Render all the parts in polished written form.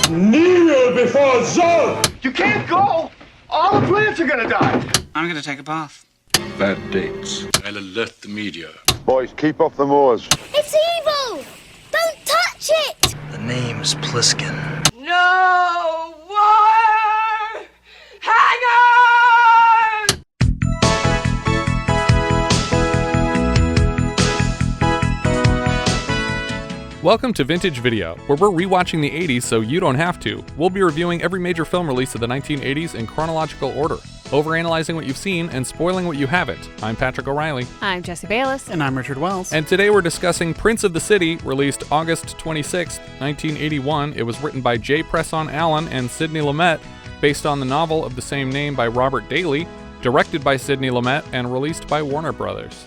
Kneel before Zod! You can't go! All the plants are gonna die! I'm gonna take a bath. Bad dates. I'll alert the media. Boys, keep off the moors. It's evil! Don't touch it! The name's Pliskin. No more hangers! Welcome to Vintage Video, where we're rewatching the 80s so you don't have to. We'll be reviewing every major film release of the 1980s in chronological order, overanalyzing what you've seen and spoiling what you haven't. I'm Patrick O'Reilly. I'm Jesse Bayless. And I'm Richard Wells. And today we're discussing Prince of the City, released August 26, 1981. It was written by J. Presson Allen and Sidney Lumet, based on the novel of the same name by Robert Daley, directed by Sidney Lumet, and released by Warner Brothers.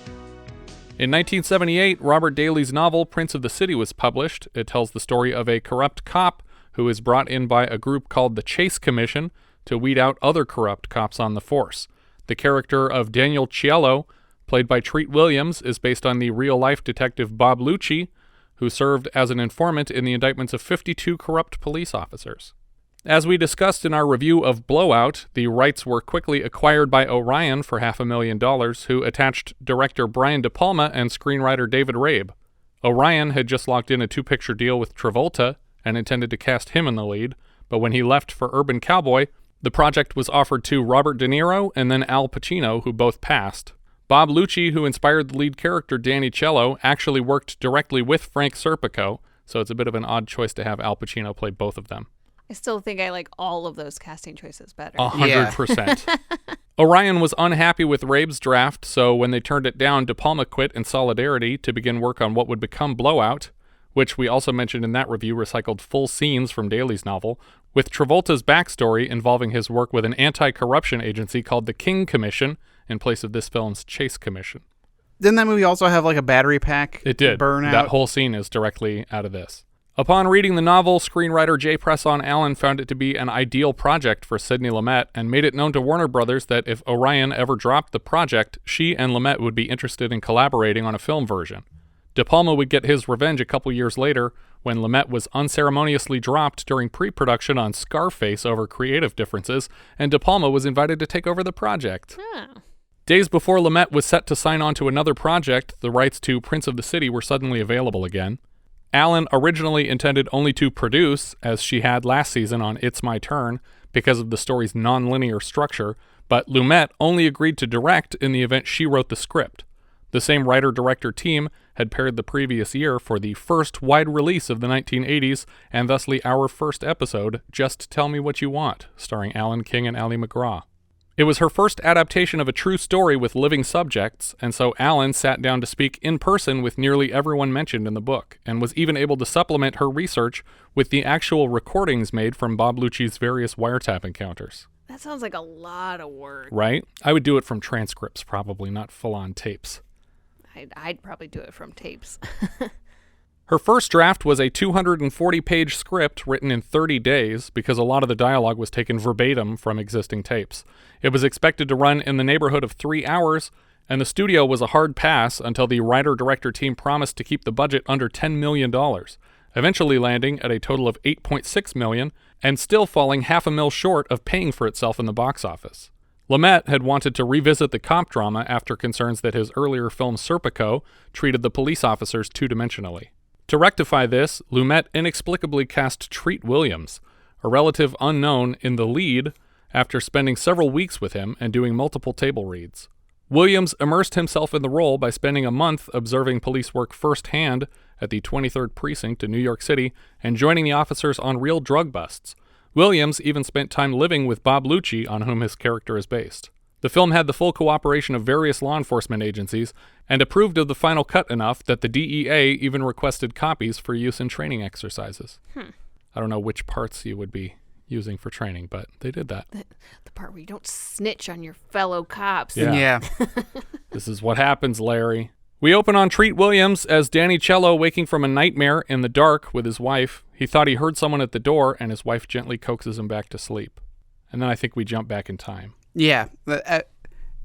In 1978, Robert Daley's novel Prince of the City was published. It tells the story of a corrupt cop who is brought in by a group called the Chase Commission to weed out other corrupt cops on the force. The character of Daniel Ciello, played by Treat Williams, is based on the real-life detective Bob Lucci, who served as an informant in the indictments of 52 corrupt police officers. As we discussed in our review of Blowout, the rights were quickly acquired by Orion for $500,000, who attached director Brian De Palma and screenwriter David Rabe. Orion had just locked in a two-picture deal with Travolta and intended to cast him in the lead, but when he left for Urban Cowboy, the project was offered to Robert De Niro and then Al Pacino, who both passed. Bob Lucci, who inspired the lead character Danny Ciello, actually worked directly with Frank Serpico, so it's a bit of an odd choice to have Al Pacino play both of them. I still think I like all of those casting choices better. 100%. Orion was unhappy with Rabe's draft, so when they turned it down, De Palma quit in solidarity to begin work on what would become Blowout, which we also mentioned in that review recycled full scenes from Daley's novel, with Travolta's backstory involving his work with an anti-corruption agency called the King Commission in place of this film's Chase Commission. Didn't that movie also have like a battery pack? It did. Burnout? That whole scene is directly out of this. Upon reading the novel, screenwriter J. Presson Allen found it to be an ideal project for Sidney Lumet and made it known to Warner Brothers that if Orion ever dropped the project, she and Lumet would be interested in collaborating on a film version. De Palma would get his revenge a couple years later when Lumet was unceremoniously dropped during pre-production on Scarface over creative differences, and De Palma was invited to take over the project. Oh. Days before Lumet was set to sign on to another project, the rights to Prince of the City were suddenly available again. Allen originally intended only to produce, as she had last season on It's My Turn, because of the story's non-linear structure, but Lumet only agreed to direct in the event she wrote the script. The same writer-director team had paired the previous year for the first wide release of the 1980s, and thusly our first episode, Just Tell Me What You Want, starring Alan King and Ali MacGraw. It was her first adaptation of a true story with living subjects, and so Allen sat down to speak in person with nearly everyone mentioned in the book, and was even able to supplement her research with the actual recordings made from Bob Lucci's various wiretap encounters. That sounds like a lot of work. Right? I would do it from transcripts, probably, not full-on tapes. I'd probably do it from tapes. Her first draft was a 240-page script written in 30 days because a lot of the dialogue was taken verbatim from existing tapes. It was expected to run in the neighborhood of 3 hours, and the studio was a hard pass until the writer-director team promised to keep the budget under $10 million, eventually landing at a total of $8.6 million and still falling $500,000 short of paying for itself in the box office. Lumet had wanted to revisit the cop drama after concerns that his earlier film Serpico treated the police officers two-dimensionally. To rectify this, Lumet inexplicably cast Treat Williams, a relative unknown, in the lead after spending several weeks with him and doing multiple table reads. Williams immersed himself in the role by spending a month observing police work firsthand at the 23rd Precinct in New York City and joining the officers on real drug busts. Williams even spent time living with Bob Lucci, on whom his character is based. The film had the full cooperation of various law enforcement agencies and approved of the final cut enough that the DEA even requested copies for use in training exercises. I don't know which parts you would be using for training, but they did that. The part where you don't snitch on your fellow cops. Yeah. This is what happens, Larry. We open on Treat Williams as Danny Ciello waking from a nightmare in the dark with his wife. He thought he heard someone at the door, and his wife gently coaxes him back to sleep. And then I think we jump back in time. Yeah.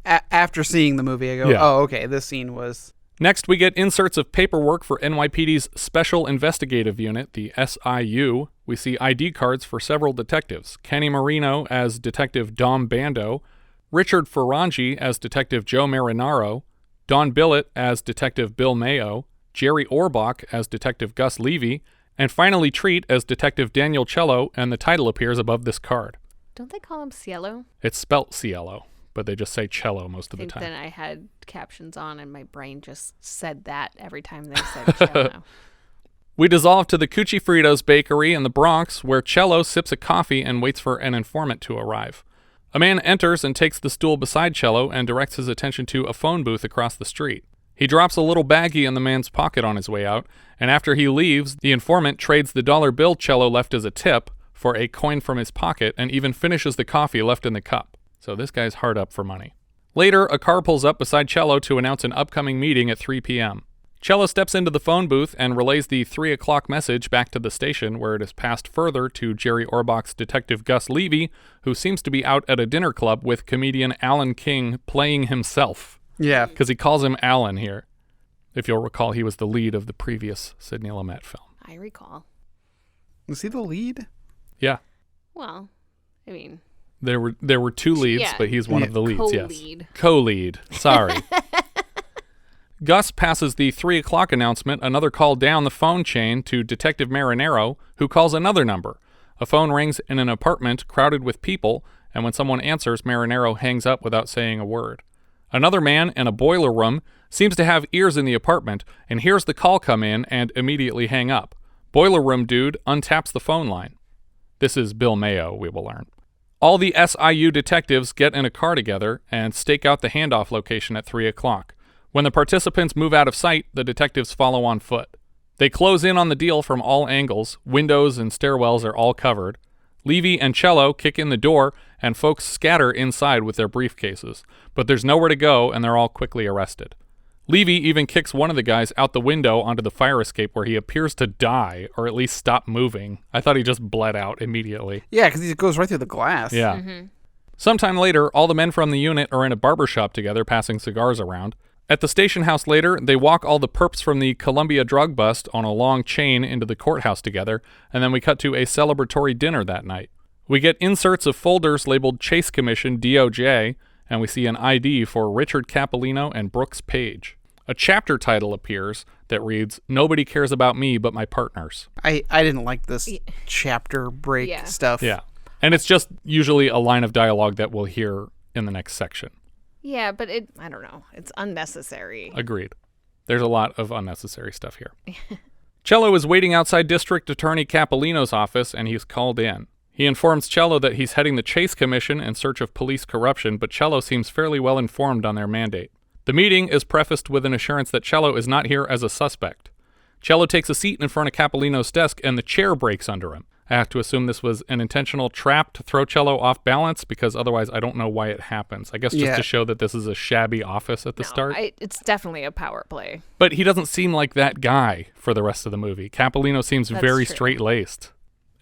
After seeing the movie, I go, oh, okay, this scene was Next, we get inserts of paperwork for NYPD's Special Investigative Unit, the SIU. We see ID cards for several detectives. Kenny Marino as Detective Dom Bando, Richard Foronjy as Detective Joe Marinaro, Don Billett as Detective Bill Mayo, Jerry Orbach as Detective Gus Levy, and finally Treat as Detective Daniel Ciello, and the title appears above this card. Don't they call him Ciello? It's spelt Ciello, but they just say Ciello most of the time. Then I had captions on and my brain just said that every time they said Ciello. We dissolve to the Cucci Fritos bakery in the Bronx, where Ciello sips a coffee and waits for an informant to arrive. A man enters and takes the stool beside Ciello and directs his attention to a phone booth across the street. He drops a little baggie in the man's pocket on his way out, and after he leaves, the informant trades the dollar bill Ciello left as a tip for a coin from his pocket and even finishes the coffee left in the cup. So this guy's hard up for money. Later, a car pulls up beside Ciello to announce an upcoming meeting at 3 p.m. Ciello steps into the phone booth and relays the 3 o'clock message back to the station, where it is passed further to Jerry Orbach's Detective Gus Levy, who seems to be out at a dinner club with comedian Alan King playing himself. Yeah. Because he calls him Alan here. If you'll recall, he was the lead of the previous Sidney Lumet film. I recall. Was he the lead? Yeah. Well, I mean... There were 2 leads, but he's one of the leads, co-lead. Yes. Co-lead. Sorry. Gus passes the 3 o'clock announcement another call down the phone chain to Detective Marinaro, who calls another number. A phone rings in an apartment crowded with people, and when someone answers, Marinaro hangs up without saying a word. Another man in a boiler room seems to have ears in the apartment and hears the call come in and immediately hang up. Boiler room dude untaps the phone line. This is Bill Mayo, we will learn. All the SIU detectives get in a car together and stake out the handoff location at 3 o'clock. When the participants move out of sight, the detectives follow on foot. They close in on the deal from all angles. Windows and stairwells are all covered. Levy and Ciello kick in the door, and folks scatter inside with their briefcases. But there's nowhere to go, and they're all quickly arrested. Levy even kicks one of the guys out the window onto the fire escape, where he appears to die, or at least stop moving. I thought he just bled out immediately. Yeah, because he goes right through the glass. Yeah. Mm-hmm. Sometime later, all the men from the unit are in a barber shop together, passing cigars around. At the station house later, they walk all the perps from the Columbia drug bust on a long chain into the courthouse together, and then we cut to a celebratory dinner that night. We get inserts of folders labeled Chase Commission DOJ, and we see an ID for Richard Cappalino and Brooks Paige. A chapter title appears that reads, "Nobody cares about me but my partners." I didn't like this chapter break stuff. Yeah. And it's just usually a line of dialogue that we'll hear in the next section. Yeah, but I don't know. It's unnecessary. Agreed. There's a lot of unnecessary stuff here. Ciello is waiting outside District Attorney Cappalino's office, and he's called in. He informs Ciello that he's heading the Chase Commission in search of police corruption, but Ciello seems fairly well informed on their mandate. The meeting is prefaced with an assurance that Ciello is not here as a suspect. Ciello takes a seat in front of Cappalino's desk, and the chair breaks under him. I have to assume this was an intentional trap to throw Ciello off balance, because otherwise I don't know why it happens. I guess just to show that this is a shabby office at the start. It's definitely a power play. But he doesn't seem like that guy for the rest of the movie. Cappalino seems very straight-laced.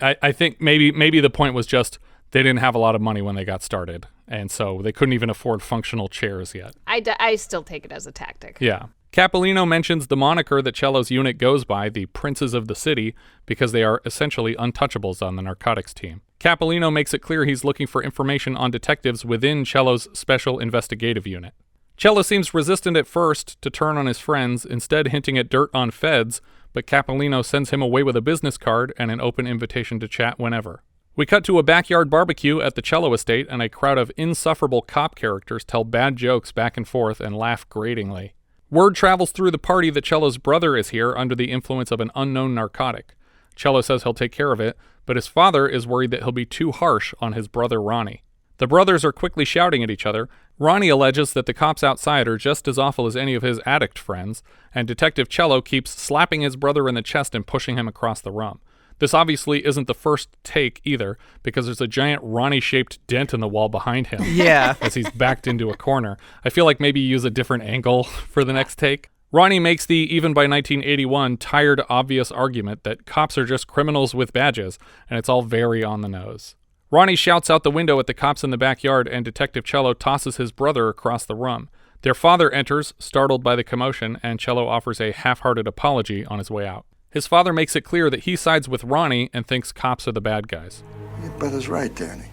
I think maybe the point was just they didn't have a lot of money when they got started, and so they couldn't even afford functional chairs yet. I still take it as a tactic. Yeah. Cappalino mentions the moniker that Ciello's unit goes by, the Princes of the City, because they are essentially untouchables on the narcotics team. Cappalino makes it clear he's looking for information on detectives within Ciello's Special Investigative Unit. Ciello seems resistant at first to turn on his friends, instead hinting at dirt on feds, but Cappalino sends him away with a business card and an open invitation to chat whenever. We cut to a backyard barbecue at the Ciello estate, and a crowd of insufferable cop characters tell bad jokes back and forth and laugh gratingly. Word travels through the party that Ciello's brother is here under the influence of an unknown narcotic. Ciello says he'll take care of it, but his father is worried that he'll be too harsh on his brother Ronnie. The brothers are quickly shouting at each other. Ronnie alleges that the cops outside are just as awful as any of his addict friends, and Detective Ciello keeps slapping his brother in the chest and pushing him across the room. This obviously isn't the first take either, because there's a giant Ronnie-shaped dent in the wall behind him. Yeah. As he's backed into a corner. I feel like maybe use a different angle for the next take. Ronnie makes the, even by 1981, tired, obvious argument that cops are just criminals with badges, and it's all very on the nose. Ronnie shouts out the window at the cops in the backyard, and Detective Ciello tosses his brother across the room. Their father enters, startled by the commotion, and Ciello offers a half-hearted apology on his way out. His father makes it clear that he sides with Ronnie and thinks cops are the bad guys. Your brother's right, Danny.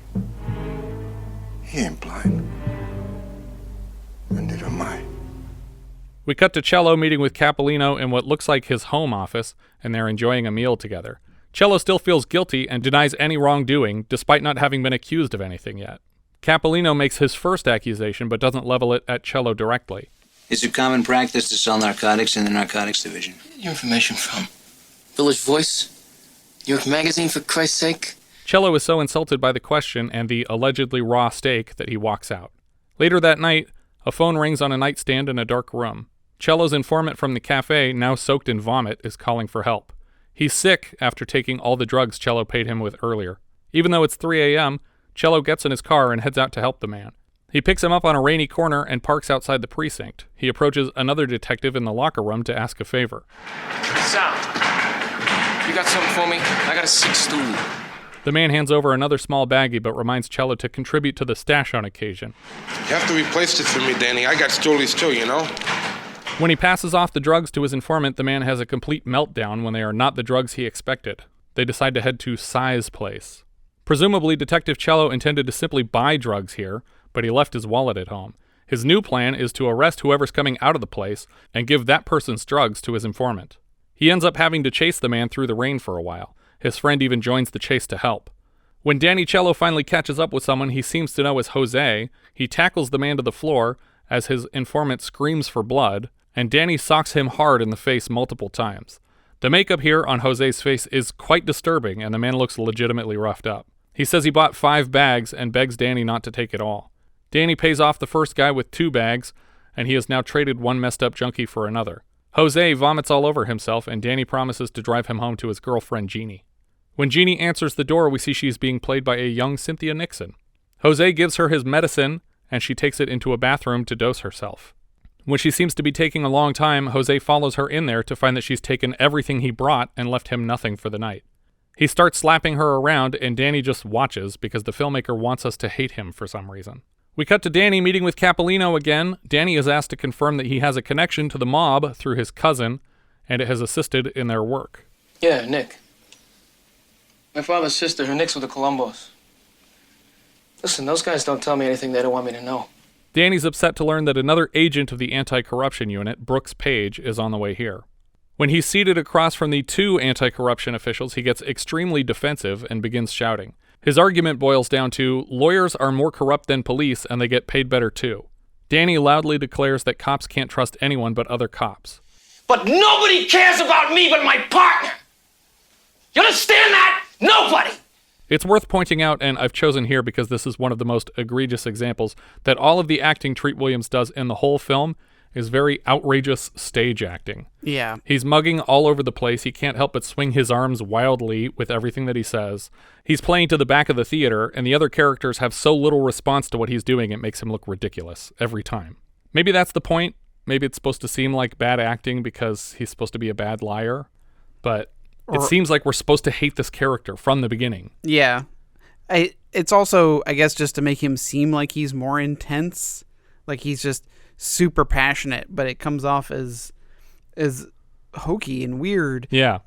He ain't blind. And neither am I. We cut to Ciello meeting with Cappalino in what looks like his home office, and they're enjoying a meal together. Ciello still feels guilty and denies any wrongdoing, despite not having been accused of anything yet. Cappalino makes his first accusation, but doesn't level it at Ciello directly. It's a common practice to sell narcotics in the narcotics division. Your information from Village Voice? New York Magazine, for Christ's sake? Ciello is so insulted by the question and the allegedly raw steak that he walks out. Later that night, a phone rings on a nightstand in a dark room. Ciello's informant from the cafe, now soaked in vomit, is calling for help. He's sick after taking all the drugs Ciello paid him with earlier. Even though it's 3 a.m., Ciello gets in his car and heads out to help the man. He picks him up on a rainy corner and parks outside the precinct. He approaches another detective in the locker room to ask a favor. Sal, you got something for me? I got a sick stool. The man hands over another small baggie but reminds Ciello to contribute to the stash on occasion. You have to replace it for me, Danny. I got stoolies too, you know? When he passes off the drugs to his informant, the man has a complete meltdown when they are not the drugs he expected. They decide to head to Sai's place. Presumably, Detective Ciello intended to simply buy drugs here, but he left his wallet at home. His new plan is to arrest whoever's coming out of the place and give that person's drugs to his informant. He ends up having to chase the man through the rain for a while. His friend even joins the chase to help. When Danny Ciello finally catches up with someone he seems to know as Jose, he tackles the man to the floor as his informant screams for blood, and Danny socks him hard in the face multiple times. The makeup here on Jose's face is quite disturbing, and the man looks legitimately roughed up. He says he bought 5 bags and begs Danny not to take it all. Danny pays off the first guy with 2 bags, and he has now traded one messed up junkie for another. Jose vomits all over himself, and Danny promises to drive him home to his girlfriend Jeannie. When Jeannie answers the door, we see she's being played by a young Cynthia Nixon. Jose gives her his medicine, and she takes it into a bathroom to dose herself. When she seems to be taking a long time, Jose follows her in there to find that she's taken everything he brought and left him nothing for the night. He starts slapping her around, and Danny just watches because the filmmaker wants us to hate him for some reason. We cut to Danny meeting with Cappalino again. Danny is asked to confirm that he has a connection to the mob through his cousin, and it has assisted in their work. Yeah, Nick. My father's sister, her Nick's with the Colombos. Listen, those guys don't tell me anything they don't want me to know. Danny's upset to learn that another agent of the anti-corruption unit, Brooks Paige, is on the way here. When he's seated across from the 2 anti-corruption officials, he gets extremely defensive and begins shouting. His argument boils down to, lawyers are more corrupt than police and they get paid better too. Danny loudly declares that cops can't trust anyone but other cops. But nobody cares about me but my partner! You understand that? Nobody! It's worth pointing out, and I've chosen here because this is one of the most egregious examples, that all of the acting Treat Williams does in the whole film is very outrageous stage acting. Yeah. He's mugging all over the place. He can't help but swing his arms wildly with everything that he says. He's playing to the back of the theater, and the other characters have so little response to what he's doing, it makes him look ridiculous every time. Maybe that's the point. Maybe it's supposed to seem like bad acting because he's supposed to be a bad liar. But it seems like we're supposed to hate this character from the beginning. Yeah. It's also, I guess, just to make him seem like he's more intense. Like he's just super passionate, but it comes off as hokey and weird. Yeah.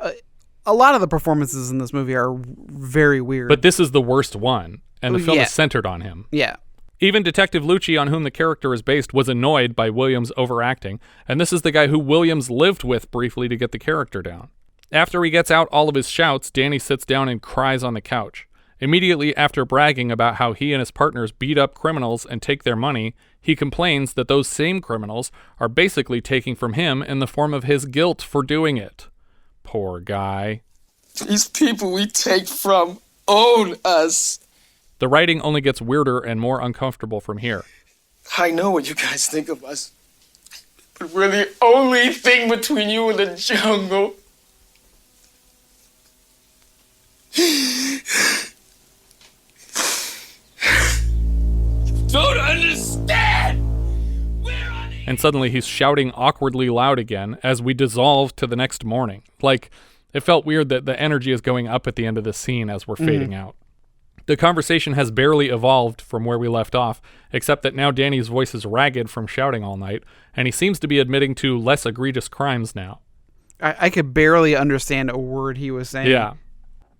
A lot of the performances in this movie are very weird. But this is the worst one, and the film is centered on him. Yeah. Even Detective Lucci, on whom the character is based, was annoyed by Williams' overacting, and this is the guy who Williams lived with briefly to get the character down. After he gets out all of his shouts, Danny sits down and cries on the couch. Immediately after bragging about how he and his partners beat up criminals and take their money, he complains that those same criminals are basically taking from him in the form of his guilt for doing it. Poor guy. These people we take from own us. The writing only gets weirder and more uncomfortable from here. I know what you guys think of us, but we're the only thing between you and the jungle. Don't understand! And suddenly he's shouting awkwardly loud again as we dissolve to the next morning. Like, it felt weird that the energy is going up at the end of the scene as we're fading out. The conversation has barely evolved from where we left off, except that now Danny's voice is ragged from shouting all night, and he seems to be admitting to less egregious crimes now. I could barely understand a word he was saying. Yeah.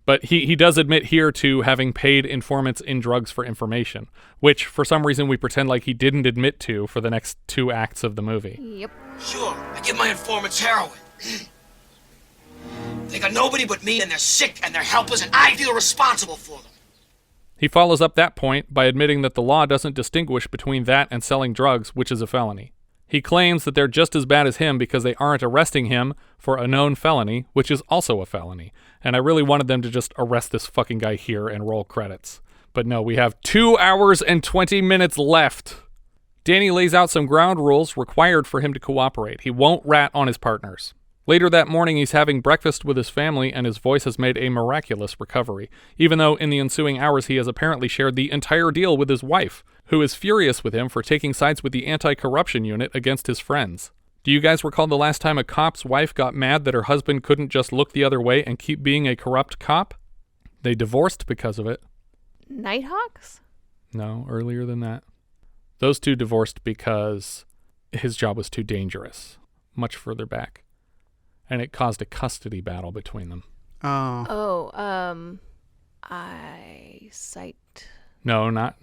But he does admit here to having paid informants in drugs for information, which for some reason we pretend like he didn't admit to for the next 2 acts of the movie. Yep. Sure, I give my informants heroin. They got nobody but me, and they're sick, and they're helpless, and I feel responsible for them. He follows up that point by admitting that the law doesn't distinguish between that and selling drugs, which is a felony. He claims that they're just as bad as him because they aren't arresting him for a known felony, which is also a felony. And I really wanted them to just arrest this fucking guy here and roll credits. But no, we have 2 hours and 20 minutes left. Danny lays out some ground rules required for him to cooperate. He won't rat on his partners. Later that morning, he's having breakfast with his family, and his voice has made a miraculous recovery, even though in the ensuing hours he has apparently shared the entire deal with his wife, who is furious with him for taking sides with the anti-corruption unit against his friends. Do you guys recall the last time a cop's wife got mad that her husband couldn't just look the other way and keep being a corrupt cop? They divorced because of it. Nighthawks? No, earlier than that. Those two divorced because his job was too dangerous, much further back. And it caused a custody battle between them. Eyesight. No, not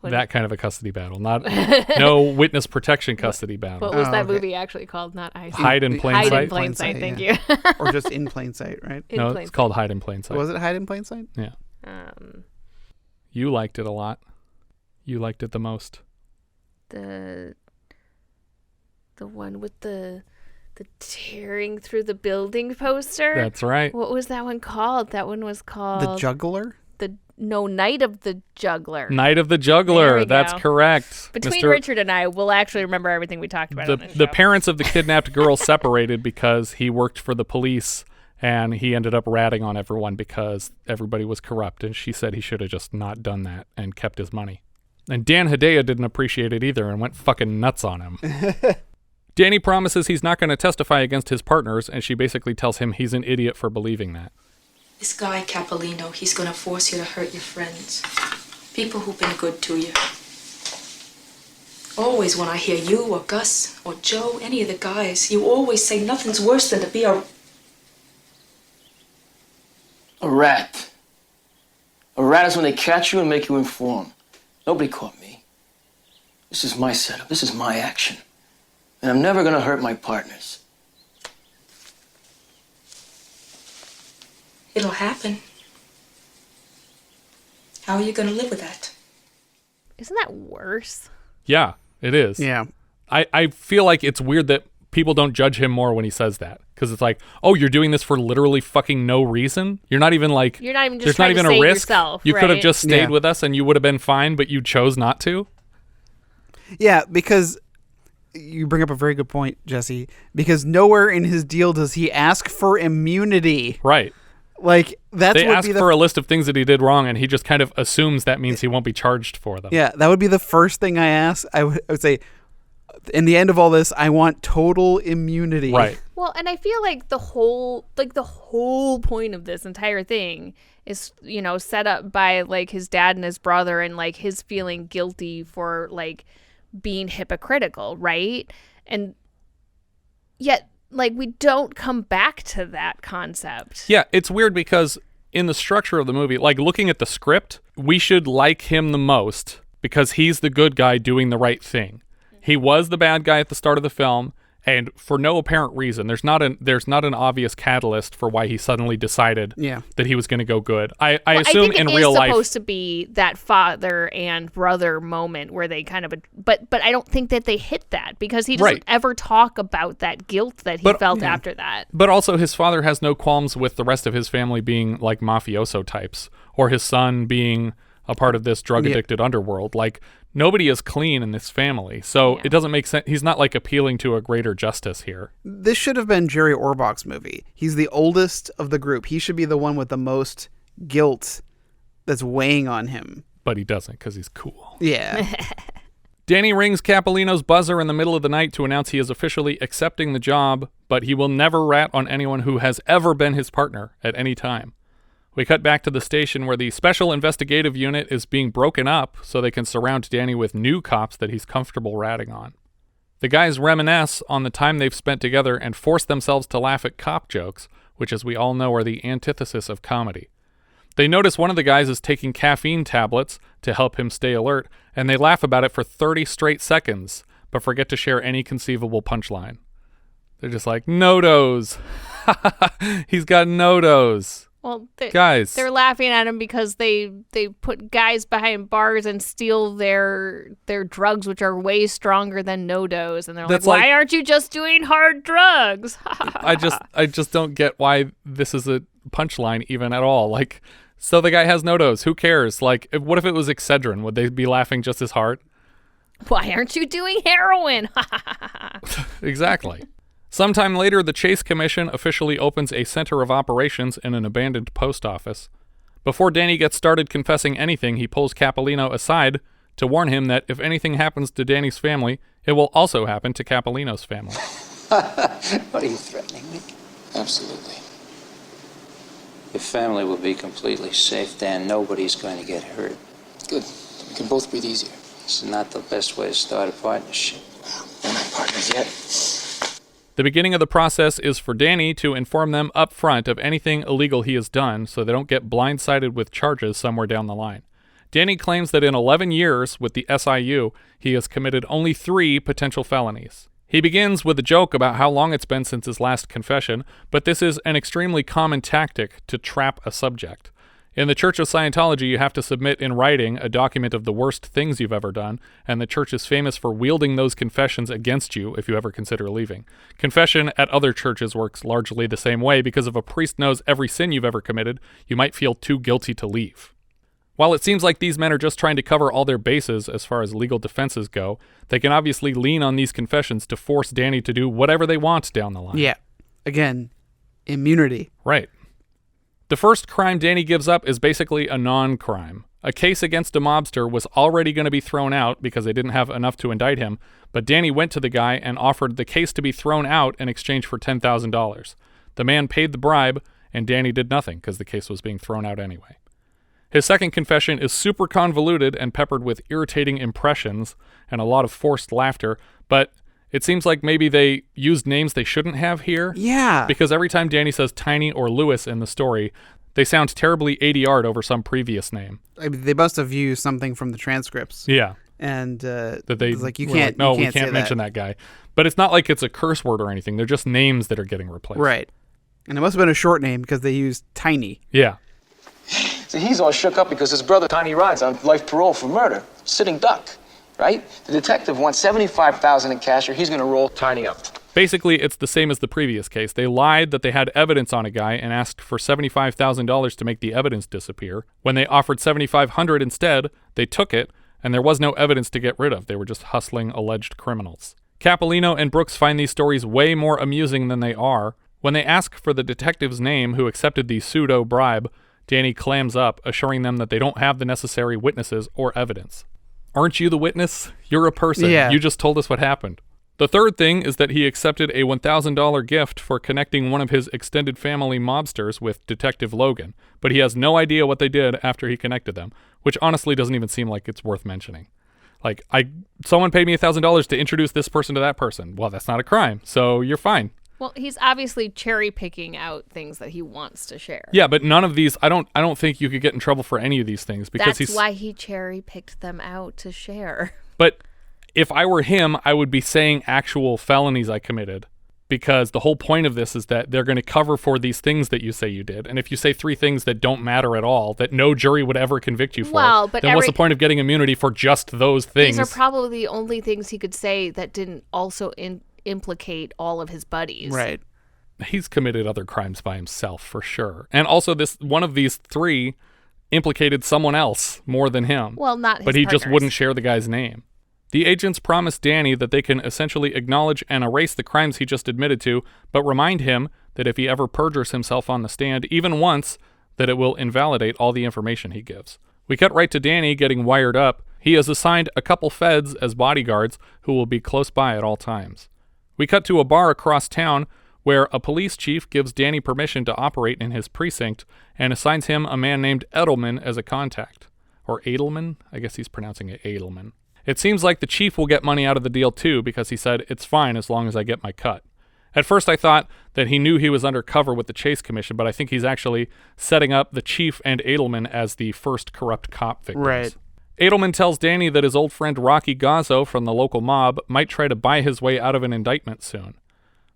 that kind of a custody battle. No witness protection custody battle. What was that movie actually called? Not Eyesight. Hide in Plain Sight. Hide in Plain Sight, thank you. Or just In Plain Sight, right? It's called Hide in Plain Sight. Was it Hide in Plain Sight? Yeah. You liked it a lot. You liked it the most. The one with the tearing through the building poster. That's right. What was that one called? That one was called The Juggler? Night of the Juggler. Night of the Juggler. That's correct. Between Richard and I, we'll actually remember everything we talked about. The parents of the kidnapped girl separated because he worked for the police, and he ended up ratting on everyone because everybody was corrupt, and she said he should have just not done that and kept his money. And Dan Hedaya didn't appreciate it either and went fucking nuts on him. Danny promises he's not going to testify against his partners, and she basically tells him he's an idiot for believing that. This guy, Cappalino, he's gonna force you to hurt your friends. People who've been good to you. Always when I hear you or Gus or Joe, any of the guys, you always say nothing's worse than to be a rat. A rat is when they catch you and make you inform. Nobody caught me. This is my setup. This is my action. And I'm never gonna hurt my partners. It'll happen. How are you gonna live with that? Isn't that worse? Yeah, it is. Yeah. I feel like it's weird that people don't judge him more when he says that. Because it's like, oh, you're doing this for literally fucking no reason? You're not even just there's not even a risk. Yourself, you could have right? just stayed with us and you would have been fine, but you chose not to? Yeah, because you bring up a very good point, Jesse. Because nowhere in his deal does he ask for immunity. Right. Like, that's they ask for a list of things that he did wrong, and he just kind of assumes that means he won't be charged for them. Yeah, that would be the first thing I ask. I would say, in the end of all this, I want total immunity. Right. Well, and I feel like the whole point of this entire thing is, set up by like his dad and his brother, and like his feeling guilty for like being hypocritical, right? And yet, like, we don't come back to that concept. Yeah, it's weird because in the structure of the movie, like looking at the script, we should like him the most because he's the good guy doing the right thing. He was the bad guy at the start of the film, and for no apparent reason. There's not an obvious catalyst for why he suddenly decided that he was going to go good. I assume in real life, it's supposed to be that father and brother moment where they kind of, but I don't think that they hit that because he doesn't ever talk about that guilt that he felt after that. But also, his father has no qualms with the rest of his family being like mafioso types, or his son being a part of this drug-addicted underworld. Like, nobody is clean in this family, so it doesn't make sense. He's not like appealing to a greater justice here. This should have been Jerry Orbach's movie. He's the oldest of the group. He should be the one with the most guilt that's weighing on him. But he doesn't because he's cool. Yeah. Danny rings Cappalino's buzzer in the middle of the night to announce he is officially accepting the job, but he will never rat on anyone who has ever been his partner at any time. We cut back to the station where the Special Investigative Unit is being broken up so they can surround Danny with new cops that he's comfortable ratting on. The guys reminisce on the time they've spent together and force themselves to laugh at cop jokes, which, as we all know, are the antithesis of comedy. They notice one of the guys is taking caffeine tablets to help him stay alert, and they laugh about it for 30 straight seconds, but forget to share any conceivable punchline. They're just like, no-dos. He's got no-dos. Well, guys, they're laughing at him because they put guys behind bars and steal their drugs, which are way stronger than no-dos, and they're like, why aren't you just doing hard drugs? I just don't get why this is a punchline even at all. Like, so the guy has no-dos. Who cares? Like, what if it was Excedrin? Would they be laughing just as hard? Why aren't you doing heroin? Exactly. Sometime later, the Chase Commission officially opens a center of operations in an abandoned post office. Before Danny gets started confessing anything, he pulls Cappalino aside to warn him that if anything happens to Danny's family, it will also happen to Cappalino's family. What, are you threatening me? Absolutely. Your family will be completely safe, Dan. Nobody's going to get hurt. Good. We can both breathe easier. This is not the best way to start a partnership. We're not partners yet. The beginning of the process is for Danny to inform them up front of anything illegal he has done so they don't get blindsided with charges somewhere down the line. Danny claims that in 11 years with the SIU, he has committed only 3 potential felonies. He begins with a joke about how long it's been since his last confession, but this is an extremely common tactic to trap a subject. In the Church of Scientology, you have to submit in writing a document of the worst things you've ever done, and the church is famous for wielding those confessions against you if you ever consider leaving. Confession at other churches works largely the same way because if a priest knows every sin you've ever committed, you might feel too guilty to leave. While it seems like these men are just trying to cover all their bases as far as legal defenses go, they can obviously lean on these confessions to force Danny to do whatever they want down the line. Yeah. Again, immunity. Right. The first crime Danny gives up is basically a non-crime. A case against a mobster was already going to be thrown out because they didn't have enough to indict him, but Danny went to the guy and offered the case to be thrown out in exchange for $10,000. The man paid the bribe, and Danny did nothing because the case was being thrown out anyway. His second confession is super convoluted and peppered with irritating impressions and a lot of forced laughter, but it seems like maybe they used names they shouldn't have here. Yeah. Because every time Danny says Tiny or Lewis in the story, they sound terribly ADR'd over some previous name. I mean, they must have used something from the transcripts. Yeah. And that they like, you were can't, like, no, you can't we can't mention that guy. But it's not like it's a curse word or anything. They're just names that are getting replaced. Right. And it must have been a short name because they used Tiny. Yeah. See, he's all shook up because his brother Tiny Ride's on life parole for murder. Sitting duck, right? The detective wants $75,000 in cash or he's going to roll Tiny up. Basically, it's the same as the previous case. They lied that they had evidence on a guy and asked for $75,000 to make the evidence disappear. When they offered $7,500 instead, they took it, and there was no evidence to get rid of. They were just hustling alleged criminals. Cappalino and Brooks find these stories way more amusing than they are. When they ask for the detective's name who accepted the pseudo-bribe, Danny clams up, assuring them that they don't have the necessary witnesses or evidence. Aren't you the witness? You're a person. Yeah. You just told us what happened. The third thing is that he accepted a $1,000 gift for connecting one of his extended family mobsters with Detective Logan, but he has no idea what they did after he connected them, which honestly doesn't even seem like it's worth mentioning. Like, someone paid me $1,000 to introduce this person to that person. Well, that's not a crime, so you're fine. Well, he's obviously cherry picking out things that he wants to share. Yeah, but none of these, I don't think you could get in trouble for any of these things because that's why he cherry picked them out to share. But if I were him, I would be saying actual felonies I committed, because the whole point of this is that they're going to cover for these things that you say you did. And if you say 3 things that don't matter at all, that no jury would ever convict you for, then what's the point of getting immunity for just those things? These are probably the only things he could say that didn't also implicate all of his buddies. Right. He's committed other crimes by himself for sure. And also this one of these 3 implicated someone else more than him. Well, not his But he partners. just wouldn't share the guy's name. The agents promise Danny that they can essentially acknowledge and erase the crimes he just admitted to, but remind him that if he ever perjures himself on the stand, even once, that it will invalidate all the information he gives. We cut right to Danny getting wired up. He has assigned a couple feds as bodyguards who will be close by at all times. We cut to a bar across town where a police chief gives Danny permission to operate in his precinct and assigns him a man named Edelman as a contact. Or Edelman? I guess he's pronouncing it Edelman. It seems like the chief will get money out of the deal too, because he said, "It's fine as long as I get my cut." At first I thought that he knew he was undercover with the Chase Commission, but I think he's actually setting up the chief and Edelman as the first corrupt cop victims. Right. Edelman tells Danny that his old friend Rocky Gazzo from the local mob might try to buy his way out of an indictment soon.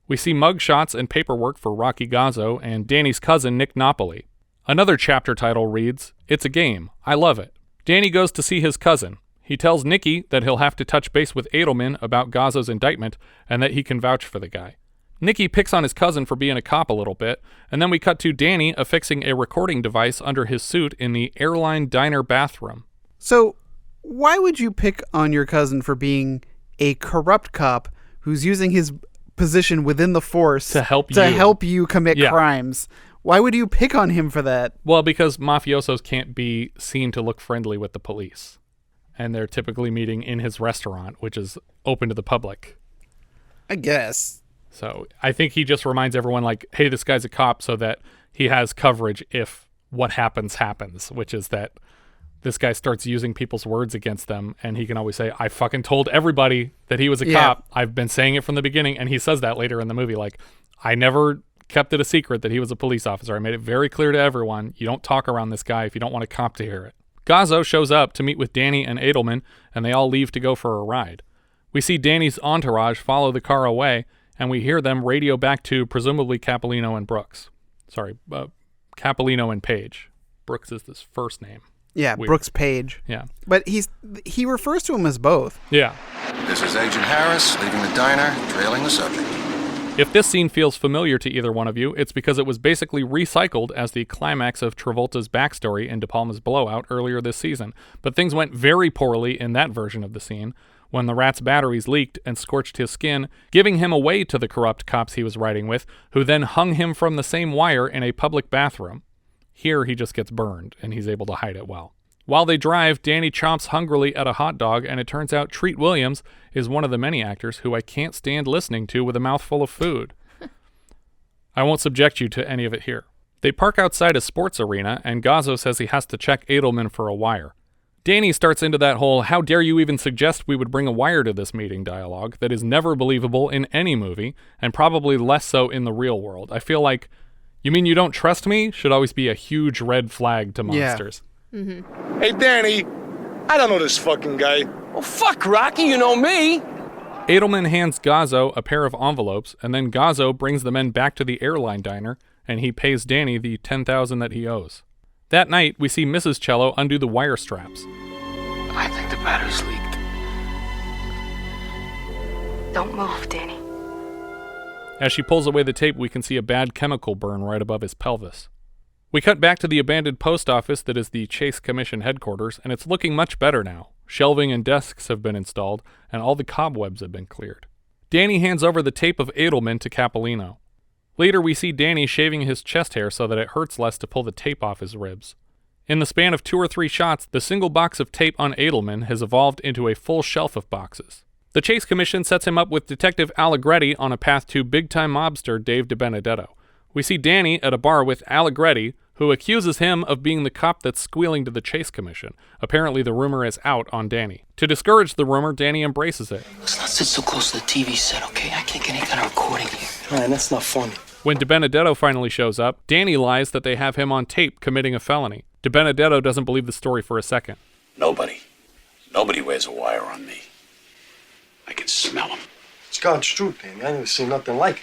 We see mugshots and paperwork for Rocky Gazzo and Danny's cousin Nick Napoli. Another chapter title reads, "It's a game. I love it." Danny goes to see his cousin. He tells Nicky that he'll have to touch base with Edelman about Gazzo's indictment and that he can vouch for the guy. Nicky picks on his cousin for being a cop a little bit, and then we cut to Danny affixing a recording device under his suit in the airline diner bathroom. So, why would you pick on your cousin for being a corrupt cop who's using his position within the force to help you commit crimes? Why would you pick on him for that? Well, because mafiosos can't be seen to look friendly with the police, and they're typically meeting in his restaurant, which is open to the public. I guess. So I think he just reminds everyone, like, hey, this guy's a cop, so that he has coverage if what happens, which is that this guy starts using people's words against them, and he can always say, "I fucking told everybody that he was a cop. I've been saying it from the beginning." And he says that later in the movie, like, "I never kept it a secret that he was a police officer. I made it very clear to everyone. You don't talk around this guy if you don't want a cop to hear it." Gazzo shows up to meet with Danny and Edelman, and they all leave to go for a ride. We see Danny's entourage follow the car away, and we hear them radio back to presumably Cappalino and Brooks. Cappalino and Paige. Brooks is his first name. Yeah, Weird. Brooks Paige. Yeah. But he refers to him as both. Yeah. This is Agent Harris, leaving the diner, trailing the subject. If this scene feels familiar to either one of you, it's because it was basically recycled as the climax of Travolta's backstory in De Palma's Blowout earlier this season. But things went very poorly in that version of the scene, when the rat's batteries leaked and scorched his skin, giving him away to the corrupt cops he was riding with, who then hung him from the same wire in a public bathroom. Here he just gets burned, and he's able to hide it well. While they drive, Danny chomps hungrily at a hot dog, and it turns out Treat Williams is one of the many actors who I can't stand listening to with a mouthful of food. I won't subject you to any of it here. They park outside a sports arena, and Gazzo says he has to check Edelman for a wire. Danny starts into that whole, "how dare you even suggest we would bring a wire to this meeting" dialogue that is never believable in any movie, and probably less so in the real world. I feel like, "you mean you don't trust me?" should always be a huge red flag to monsters. Yeah. Mm-hmm. Hey, Danny, I don't know this fucking guy. Well, fuck, Rocky, you know me. Edelman hands Gazzo a pair of envelopes, and then Gazzo brings the men back to the airline diner, and he pays Danny the $10,000 that he owes. That night, we see Mrs. Ciello undo the wire straps. I think the battery's leaked. Don't move, Danny. As she pulls away the tape, we can see a bad chemical burn right above his pelvis. We cut back to the abandoned post office that is the Chase Commission headquarters, and it's looking much better now. Shelving and desks have been installed, and all the cobwebs have been cleared. Danny hands over the tape of Edelman to Cappalino. Later, we see Danny shaving his chest hair so that it hurts less to pull the tape off his ribs. In the span of 2 or 3 shots, the single box of tape on Edelman has evolved into a full shelf of boxes. The Chase Commission sets him up with Detective Allegretti on a path to big-time mobster Dave DiBenedetto. We see Danny at a bar with Allegretti, who accuses him of being the cop that's squealing to the Chase Commission. Apparently, the rumor is out on Danny. To discourage the rumor, Danny embraces it. Let's not sit so close to the TV set, okay? I can't get any kind of recording here. Man, that's not funny. When DiBenedetto finally shows up, Danny lies that they have him on tape committing a felony. DiBenedetto doesn't believe the story for a second. Nobody wears a wire on me. I can smell him. It's God's truth, Danny. I never seen nothing like it.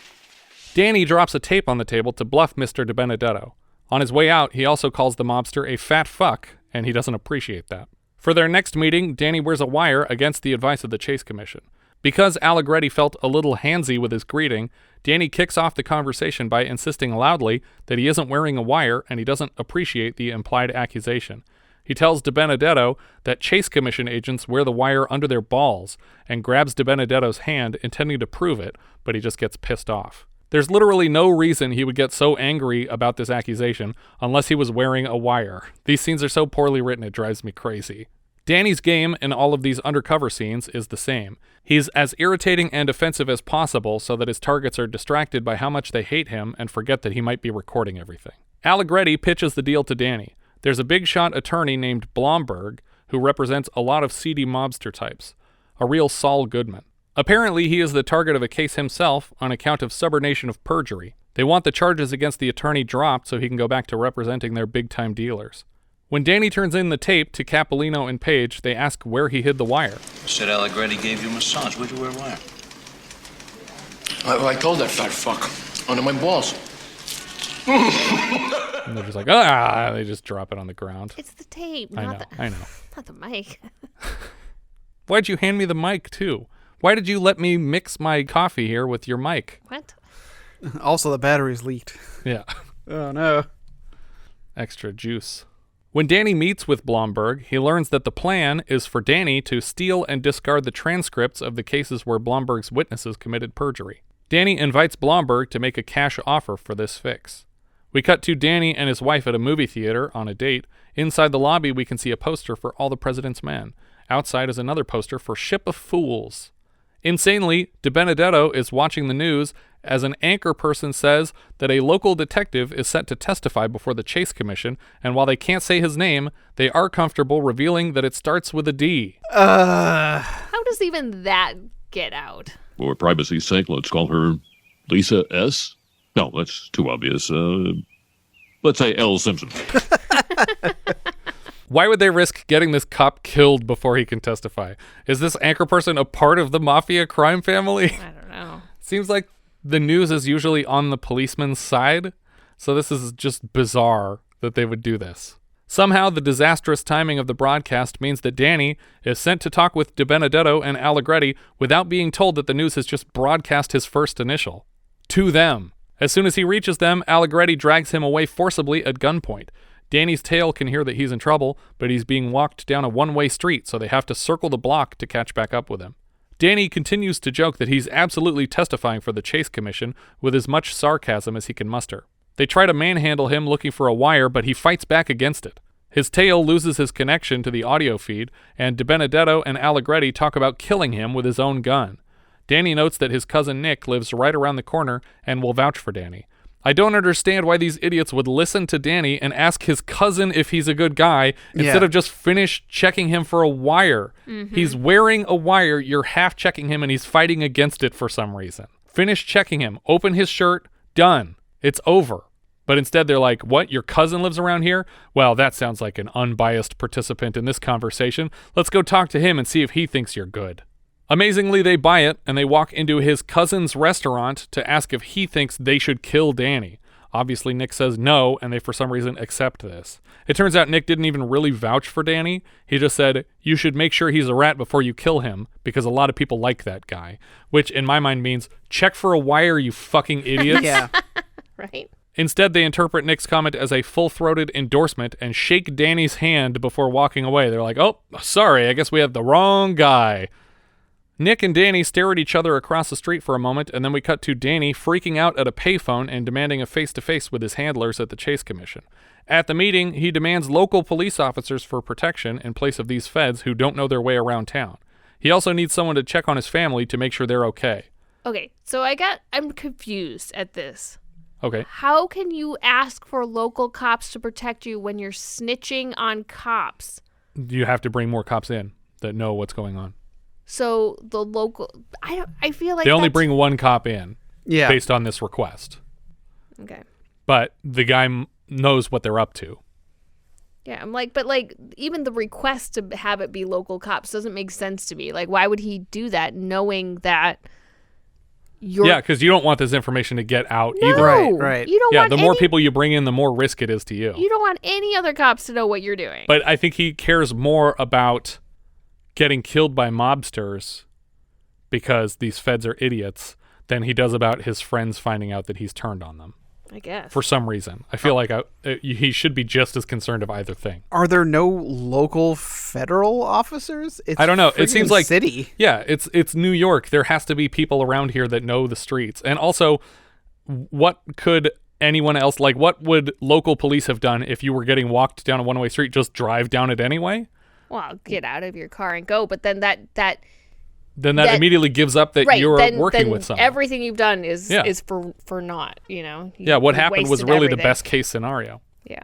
Danny drops a tape on the table to bluff Mr. DiBenedetto. On his way out, he also calls the mobster a fat fuck, and he doesn't appreciate that. For their next meeting, Danny wears a wire against the advice of the Chase Commission. Because Allegretti felt a little handsy with his greeting, Danny kicks off the conversation by insisting loudly that he isn't wearing a wire and he doesn't appreciate the implied accusation. He tells DiBenedetto that Chase Commission agents wear the wire under their balls and grabs DiBenedetto's hand, intending to prove it, but he just gets pissed off. There's literally no reason he would get so angry about this accusation unless he was wearing a wire. These scenes are so poorly written it drives me crazy. Danny's game in all of these undercover scenes is the same. He's as irritating and offensive as possible so that his targets are distracted by how much they hate him and forget that he might be recording everything. Allegretti pitches the deal to Danny. There's a big shot attorney named Blomberg who represents a lot of seedy mobster types. A real Saul Goodman. Apparently, he is the target of a case himself on account of subornation of perjury. They want the charges against the attorney dropped so he can go back to representing their big-time dealers. When Danny turns in the tape to Cappalino and Paige, they ask where he hid the wire. Said Allegretti gave you a massage. Where'd you wear wire? I told that fat fuck. Under my balls. And they're just like, ah! They just drop it on the ground. It's the tape, I not know. not the mic. Why'd you hand me the mic, too? Why did you let me mix my coffee here with your mic? What? Also, the battery's leaked. Yeah. Oh, no. Extra juice. When Danny meets with Blomberg, he learns that the plan is for Danny to steal and discard the transcripts of the cases where Blomberg's witnesses committed perjury. Danny invites Blomberg to make a cash offer for this fix. We cut to Danny and his wife at a movie theater on a date. Inside the lobby, we can see a poster for All the President's Men. Outside is another poster for Ship of Fools. Insanely, DiBenedetto is watching the news as an anchor person says that a local detective is set to testify before the Chase Commission, and while they can't say his name, they are comfortable revealing that it starts with a D. How does even that get out? For privacy's sake, let's call her Lisa S. No, that's too obvious. Let's say L. Simpson. Why would they risk getting this cop killed before he can testify? Is this anchor person a part of the mafia crime family? I don't know. Seems like the news is usually on the policeman's side, so this is just bizarre that they would do this. Somehow, the disastrous timing of the broadcast means that Danny is sent to talk with DiBenedetto and Allegretti without being told that the news has just broadcast his first initial. To them. As soon as he reaches them, Allegretti drags him away forcibly at gunpoint. Danny's tail can hear that he's in trouble, but he's being walked down a one-way street, so they have to circle the block to catch back up with him. Danny continues to joke that he's absolutely testifying for the Chase Commission with as much sarcasm as he can muster. They try to manhandle him looking for a wire, but he fights back against it. His tail loses his connection to the audio feed, and DiBenedetto and Allegretti talk about killing him with his own gun. Danny notes that his cousin Nick lives right around the corner and will vouch for Danny. I don't understand why these idiots would listen to Danny and ask his cousin if he's a good guy instead of just finish checking him for a wire. Mm-hmm. He's wearing a wire, you're half checking him, and he's fighting against it for some reason. Finish checking him, open his shirt, done. It's over. But instead they're like, what, your cousin lives around here? Well, that sounds like an unbiased participant in this conversation. Let's go talk to him and see if he thinks you're good. Amazingly, they buy it, and they walk into his cousin's restaurant to ask if he thinks they should kill Danny. Obviously, Nick says no, and they for some reason accept this. It turns out Nick didn't even really vouch for Danny. He just said, you should make sure he's a rat before you kill him, because a lot of people like that guy. Which, in my mind, means, check for a wire, you fucking idiots. Yeah. Right? Instead, they interpret Nick's comment as a full-throated endorsement and shake Danny's hand before walking away. They're like, oh, sorry, I guess we have the wrong guy. Nick and Danny stare at each other across the street for a moment, and then we cut to Danny freaking out at a payphone and demanding a face-to-face with his handlers at the Chase Commission. At the meeting, he demands local police officers for protection in place of these feds who don't know their way around town. He also needs someone to check on his family to make sure they're okay. Okay, so I'm confused at this. Okay. How can you ask for local cops to protect you when you're snitching on cops? You have to bring more cops in that know what's going on. So the local, I feel like they only bring one cop in, yeah, based on this request. Okay. But the guy knows what they're up to. Yeah, I'm like, but like even the request to have it be local cops doesn't make sense to me. Like, why would he do that, knowing that you're? Yeah, because you don't want this information to get out No, either. Right. You don't. Yeah, want the more any, people you bring in, the more risk it is to you. You don't want any other cops to know what you're doing. But I think he cares more about getting killed by mobsters because these feds are idiots than he does about his friends finding out that he's turned on them. I guess. For some reason. I feel like he should be just as concerned of either thing. Are there no local federal officers? It's I don't know. It seems like city. Yeah, it's New York. There has to be people around here that know the streets. And also, what could anyone else, like what would local police have done if you were getting walked down a one-way street? Just drive down it anyway? Well, get out of your car and go. But then that immediately gives up that right, you're then working with someone. Everything you've done is for naught, you know? What you happened was wasted really everything. the best case scenario. Yeah.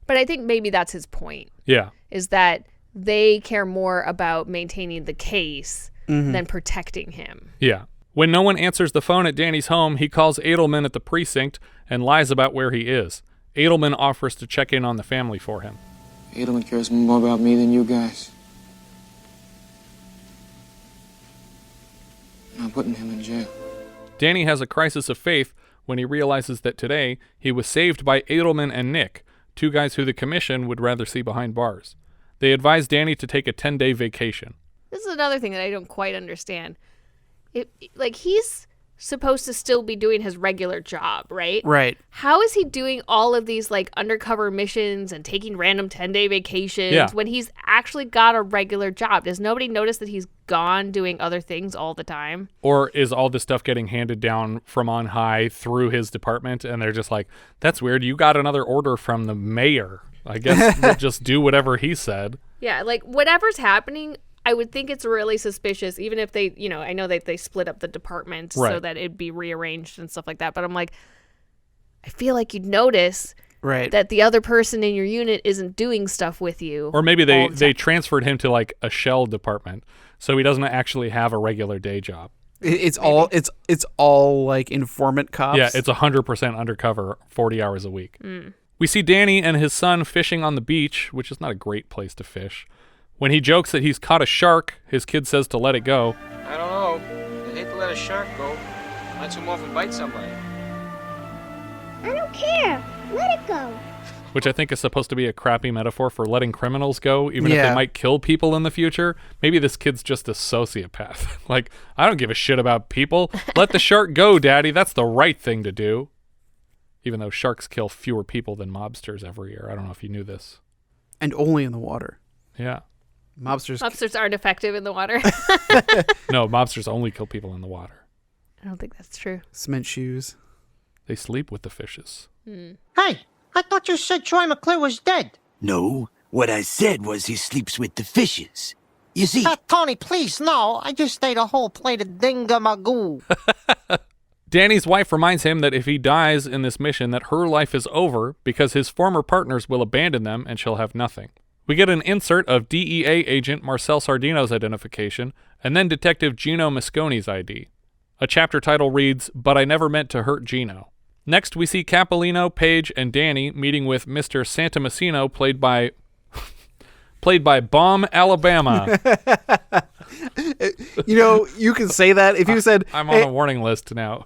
But I think maybe that's his point. Yeah. Is that they care more about maintaining the case than protecting him. Yeah. When no one answers the phone at Danny's home, he calls Edelman at the precinct and lies about where he is. Edelman offers to check in on the family for him. Edelman cares more about me than you guys. I'm putting him in jail. Danny has a crisis of faith when he realizes that today he was saved by Edelman and Nick, two guys who the commission would rather see behind bars. They advise Danny to take a 10-day vacation. This is another thing that I don't quite understand. He's supposed to still be doing his regular job, right? Right. How is he doing all of these undercover missions and taking random 10-day vacations when he's actually got a regular job? Does nobody notice that he's gone doing other things all the time? Or is all this stuff getting handed down from on high through his department and they're just like, that's weird, you got another order from the mayor. I guess we'll just do whatever he said. Yeah, whatever's happening, I would think it's really suspicious, even if they, I know that they split up the department so that it'd be rearranged and stuff like that. But I'm like, I feel like you'd notice that the other person in your unit isn't doing stuff with you. Or maybe they transferred him to a shell department, so he doesn't actually have a regular day job. It's all informant cops. Yeah, it's 100% undercover, 40 hours a week. We see Danny and his son fishing on the beach, which is not a great place to fish. When he jokes that he's caught a shark, his kid says to let it go. I don't know. I hate to let a shark go. Might swim off and bite somebody. I don't care. Let it go. Which I think is supposed to be a crappy metaphor for letting criminals go, even if they might kill people in the future. Maybe this kid's just a sociopath. I don't give a shit about people. Let the shark go, Daddy. That's the right thing to do. Even though sharks kill fewer people than mobsters every year. I don't know if you knew this. And only in the water. Yeah. Mobsters aren't effective in the water. No, mobsters only kill people in the water. I don't think that's true. Cement shoes. They sleep with the fishes. Hey, I thought you said Troy McClure was dead. No, what I said was he sleeps with the fishes. You see... Tony, please, no. I just ate a whole plate of dingamagoo. Danny's wife reminds him that if he dies in this mission, that her life is over because his former partners will abandon them and she'll have nothing. We get an insert of DEA agent Marcel Sardino's identification and then Detective Gino Mascone's ID. A chapter title reads, "But I Never Meant to Hurt Gino." Next, we see Cappalino, Paige, and Danny meeting with Mr. Santimassino, played by Bomb Alabama. You can say that if you said I'm on a warning list now.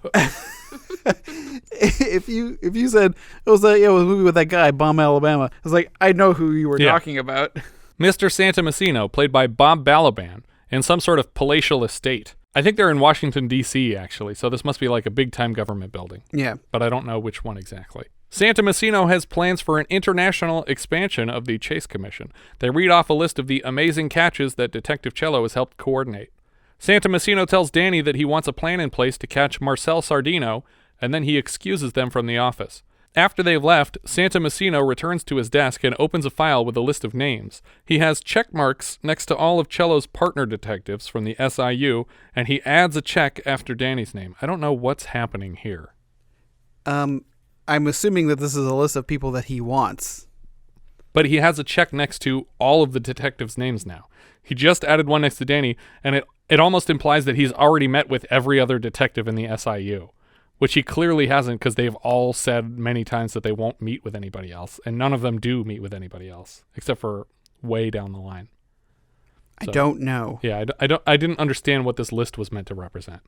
if you said it was a movie with that guy Bomb Alabama, I was like, I know who you were talking about. Mr. Santimassino, played by Bob Balaban, in some sort of palatial estate. I think they're in Washington, D.C., actually, so this must be like a big-time government building. Yeah. But I don't know which one exactly. Santimassino has plans for an international expansion of the Chase Commission. They read off a list of the amazing catches that Detective Ciello has helped coordinate. Santimassino tells Danny that he wants a plan in place to catch Marcel Sardino, and then he excuses them from the office. After they've left, Santimassino returns to his desk and opens a file with a list of names. He has check marks next to all of Ciello's partner detectives from the SIU, and he adds a check after Danny's name. I don't know what's happening here. I'm assuming that this is a list of people that he wants. But he has a check next to all of the detectives' names now. He just added one next to Danny, and it almost implies that he's already met with every other detective in the SIU. Which he clearly hasn't, because they've all said many times that they won't meet with anybody else, and none of them do meet with anybody else, except for way down the line. So, I don't know. Yeah, I didn't understand what this list was meant to represent.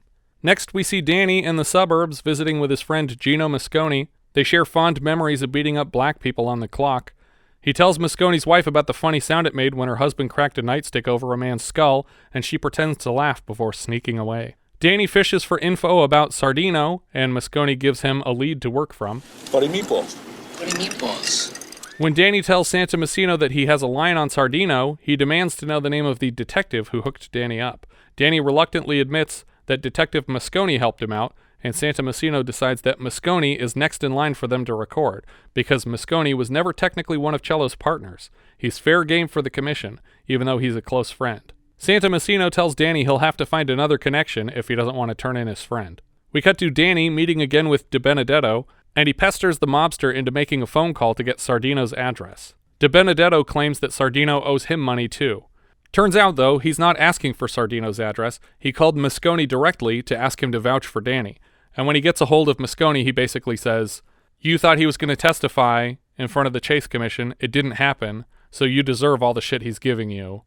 Next, we see Danny in the suburbs visiting with his friend Gino Mascone. They share fond memories of beating up black people on the clock. He tells Mascone's wife about the funny sound it made when her husband cracked a nightstick over a man's skull, and she pretends to laugh before sneaking away. Danny fishes for info about Sardino, and Mascone gives him a lead to work from. Buddy meatballs. Buddy meatballs. When Danny tells Santimassino that he has a line on Sardino, he demands to know the name of the detective who hooked Danny up. Danny reluctantly admits that Detective Mascone helped him out, and Santimassino decides that Mascone is next in line for them to record, because Mascone was never technically one of Ciello's partners. He's fair game for the commission, even though he's a close friend. Santimassino tells Danny he'll have to find another connection if he doesn't want to turn in his friend. We cut to Danny meeting again with De Benedetto, and he pesters the mobster into making a phone call to get Sardino's address. De Benedetto claims that Sardino owes him money too. Turns out, though, he's not asking for Sardino's address. He called Mascone directly to ask him to vouch for Danny. And when he gets a hold of Mascone, he basically says, "You thought he was going to testify in front of the Chase Commission. It didn't happen, so you deserve all the shit he's giving you.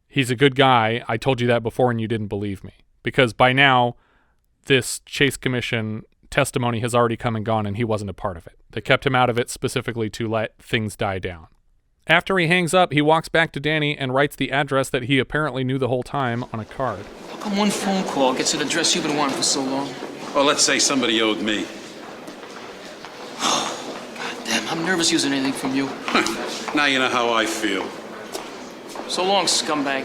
He's a good guy. I told you that before and you didn't believe me." Because by now, this Chase Commission testimony has already come and gone and he wasn't a part of it. They kept him out of it specifically to let things die down. After he hangs up, he walks back to Danny and writes the address that he apparently knew the whole time on a card. How come one phone call gets an address you've been wanting for so long? Well, let's say somebody owed me. God damn, I'm nervous using anything from you. Now you know how I feel. So long, scumbag.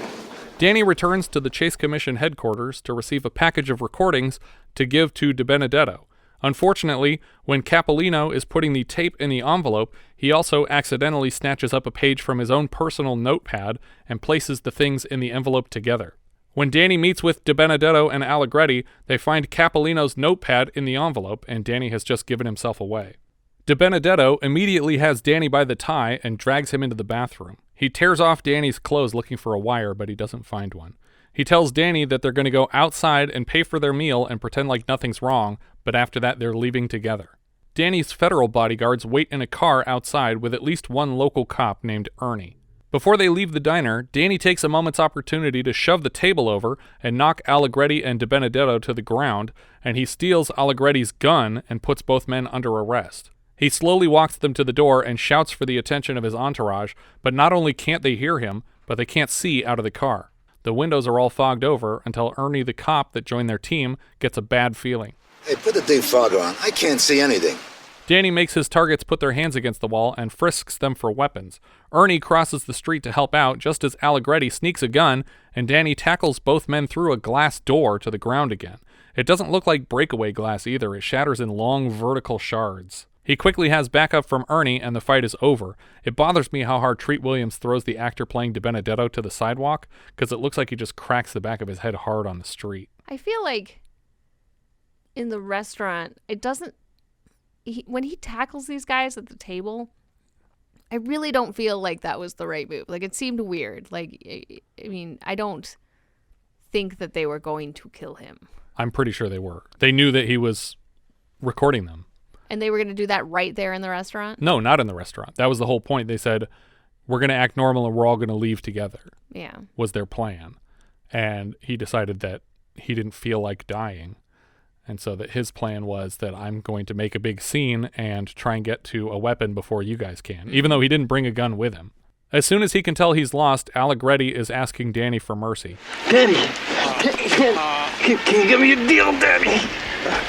Danny returns to the Chase Commission headquarters to receive a package of recordings to give to De Benedetto. Unfortunately, when Cappalino is putting the tape in the envelope, he also accidentally snatches up a page from his own personal notepad and places the things in the envelope together. When Danny meets with De Benedetto and Allegretti, they find Cappalino's notepad in the envelope, and Danny has just given himself away. De Benedetto immediately has Danny by the tie and drags him into the bathroom. He tears off Danny's clothes looking for a wire, but he doesn't find one. He tells Danny that they're going to go outside and pay for their meal and pretend like nothing's wrong, but after that they're leaving together. Danny's federal bodyguards wait in a car outside with at least one local cop named Ernie. Before they leave the diner, Danny takes a moment's opportunity to shove the table over and knock Allegretti and De Benedetto to the ground, and he steals Allegretti's gun and puts both men under arrest. He slowly walks them to the door and shouts for the attention of his entourage, but not only can't they hear him, but they can't see out of the car. The windows are all fogged over until Ernie, the cop that joined their team, gets a bad feeling. Hey, put the defogger on. I can't see anything. Danny makes his targets put their hands against the wall and frisks them for weapons. Ernie crosses the street to help out just as Allegretti sneaks a gun, and Danny tackles both men through a glass door to the ground again. It doesn't look like breakaway glass either. It shatters in long vertical shards. He quickly has backup from Ernie, and the fight is over. It bothers me how hard Treat Williams throws the actor playing De Benedetto to the sidewalk, because it looks like he just cracks the back of his head hard on the street. I feel like in the restaurant, it doesn't... when he tackles these guys at the table, I really don't feel like that was the right move. Like, it seemed weird. Like, I mean, I don't think that they were going to kill him. I'm pretty sure they were. They knew that he was recording them. And they were going to do that right there in the restaurant? No, not in the restaurant. That was the whole point. They said, we're going to act normal and we're all going to leave together. Yeah. Was their plan. And he decided that he didn't feel like dying. And so that his plan was that I'm going to make a big scene and try and get to a weapon before you guys can, even though he didn't bring a gun with him. As soon as he can tell he's lost, Allegretti is asking Danny for mercy. Danny, can you give me a deal, Danny?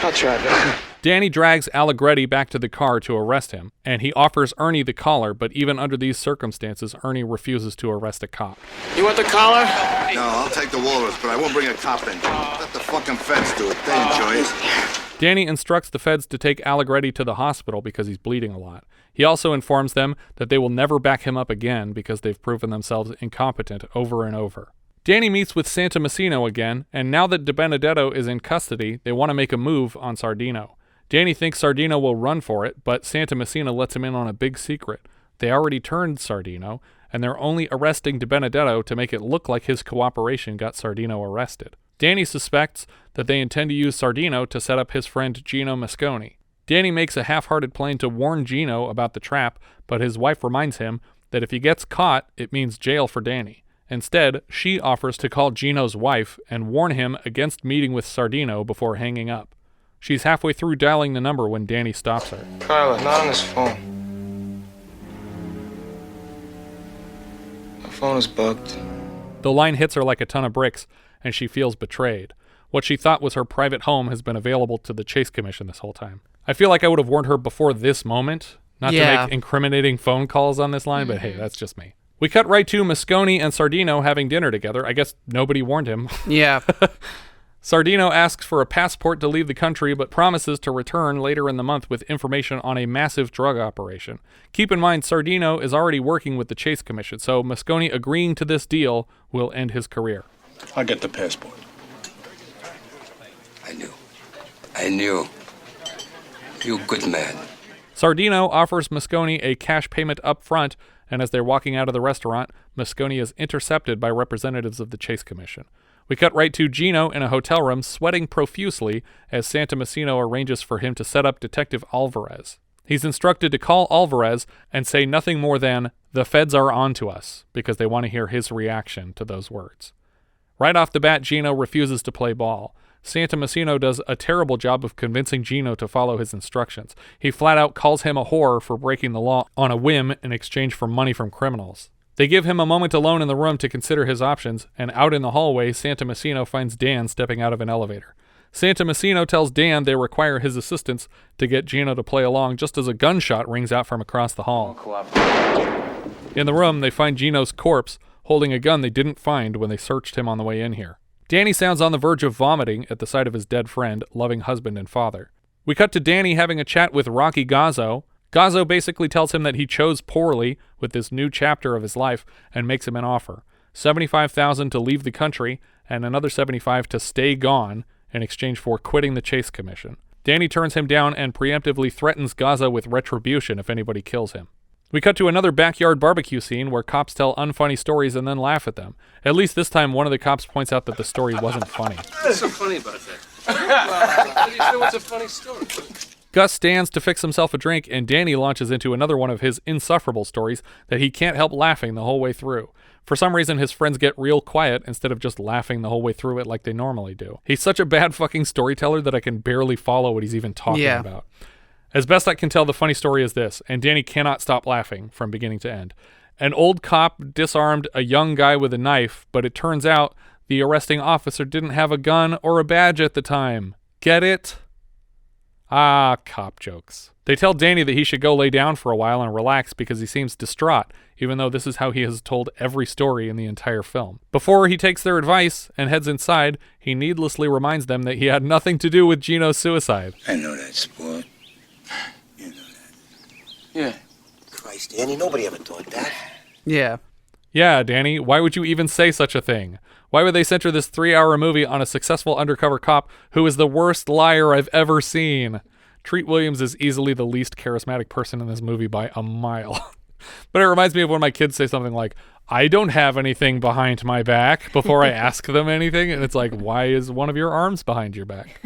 I'll try that. Danny drags Allegretti back to the car to arrest him, and he offers Ernie the collar, but even under these circumstances, Ernie refuses to arrest a cop. You want the collar? No, I'll take the walrus, but I won't bring a cop in. Let the fucking feds do it. They enjoy it. Danny instructs the feds to take Allegretti to the hospital because he's bleeding a lot. He also informs them that they will never back him up again because they've proven themselves incompetent over and over. Danny meets with Santimassino again, and now that De Benedetto is in custody, they want to make a move on Sardino. Danny thinks Sardino will run for it, but Santimassino lets him in on a big secret. They already turned Sardino, and they're only arresting De Benedetto to make it look like his cooperation got Sardino arrested. Danny suspects that they intend to use Sardino to set up his friend Gino Mascone. Danny makes a half-hearted plan to warn Gino about the trap, but his wife reminds him that if he gets caught, it means jail for Danny. Instead, she offers to call Gino's wife and warn him against meeting with Sardino before hanging up. She's halfway through dialing the number when Danny stops her. Carla, not on this phone. My phone is bugged. The line hits her like a ton of bricks, and she feels betrayed. What she thought was her private home has been available to the Chase Commission this whole time. I feel like I would have warned her before this moment, not to make incriminating phone calls on this line, but hey, that's just me. We cut right to Mascone and Sardino having dinner together. I guess nobody warned him. Yeah. Sardino asks for a passport to leave the country, but promises to return later in the month with information on a massive drug operation. Keep in mind, Sardino is already working with the Chase Commission, so Mascone agreeing to this deal will end his career. I'll get the passport. I knew. You're a good man. Sardino offers Mascone a cash payment up front, and as they're walking out of the restaurant, Mascone is intercepted by representatives of the Chase Commission. We cut right to Gino in a hotel room sweating profusely as Santimassino arranges for him to set up Detective Alvarez. He's instructed to call Alvarez and say nothing more than, "The feds are on to us," because they want to hear his reaction to those words. Right off the bat, Gino refuses to play ball. Santimassino does a terrible job of convincing Gino to follow his instructions. He flat out calls him a whore for breaking the law on a whim in exchange for money from criminals. They give him a moment alone in the room to consider his options, and out in the hallway, Santimassino finds Dan stepping out of an elevator. Santimassino tells Dan they require his assistance to get Gino to play along just as a gunshot rings out from across the hall. In the room, they find Gino's corpse, holding a gun they didn't find when they searched him on the way in here. Danny sounds on the verge of vomiting at the sight of his dead friend, loving husband and father. We cut to Danny having a chat with Rocky Gazzo. Gazzo basically tells him that he chose poorly with this new chapter of his life and makes him an offer. $75,000 to leave the country and another $75,000 to stay gone in exchange for quitting the Chase Commission. Danny turns him down and preemptively threatens Gazzo with retribution if anybody kills him. We cut to another backyard barbecue scene where cops tell unfunny stories and then laugh at them. At least this time, one of the cops points out that the story wasn't funny. What's so funny about that? How do you know what's a funny story? Gus stands to fix himself a drink, and Danny launches into another one of his insufferable stories that he can't help laughing the whole way through. For some reason, his friends get real quiet instead of just laughing the whole way through it like they normally do. He's such a bad fucking storyteller that I can barely follow what he's even talking about. As best I can tell, the funny story is this, and Danny cannot stop laughing from beginning to end. An old cop disarmed a young guy with a knife, but it turns out the arresting officer didn't have a gun or a badge at the time. Get it? Ah, cop jokes. They tell Danny that he should go lay down for a while and relax because he seems distraught, even though this is how he has told every story in the entire film. Before he takes their advice and heads inside, he needlessly reminds them that he had nothing to do with Gino's suicide. I know that, sport. You know that. Yeah. Christ, Danny, nobody ever thought that. Yeah. Yeah, Danny, why would you even say such a thing? Why would they center this 3-hour movie on a successful undercover cop who is the worst liar I've ever seen? Treat Williams is easily the least charismatic person in this movie by a mile. But it reminds me of when my kids say something like, "I don't have anything behind my back," before I ask them anything, and it's like, why is one of your arms behind your back?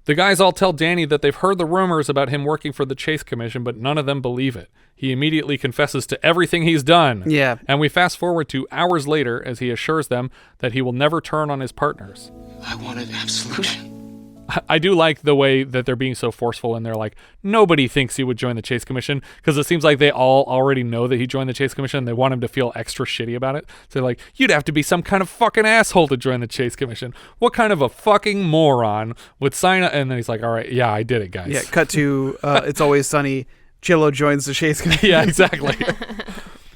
The guys all tell Danny that they've heard the rumors about him working for the Chase Commission, but none of them believe it. He immediately confesses to everything he's done. Yeah. And we fast forward to hours later as he assures them that he will never turn on his partners. I wanted absolution. I do like the way that they're being so forceful and they're like, nobody thinks he would join the Chase Commission, because it seems like they all already know that he joined the Chase Commission and they want him to feel extra shitty about it. So they're like, you'd have to be some kind of fucking asshole to join the Chase Commission. What kind of a fucking moron would sign up? And then he's like, all right, yeah, I did it, guys. Yeah, cut to It's Always Sunny. Ciello joins the Chase Commission. Yeah, exactly.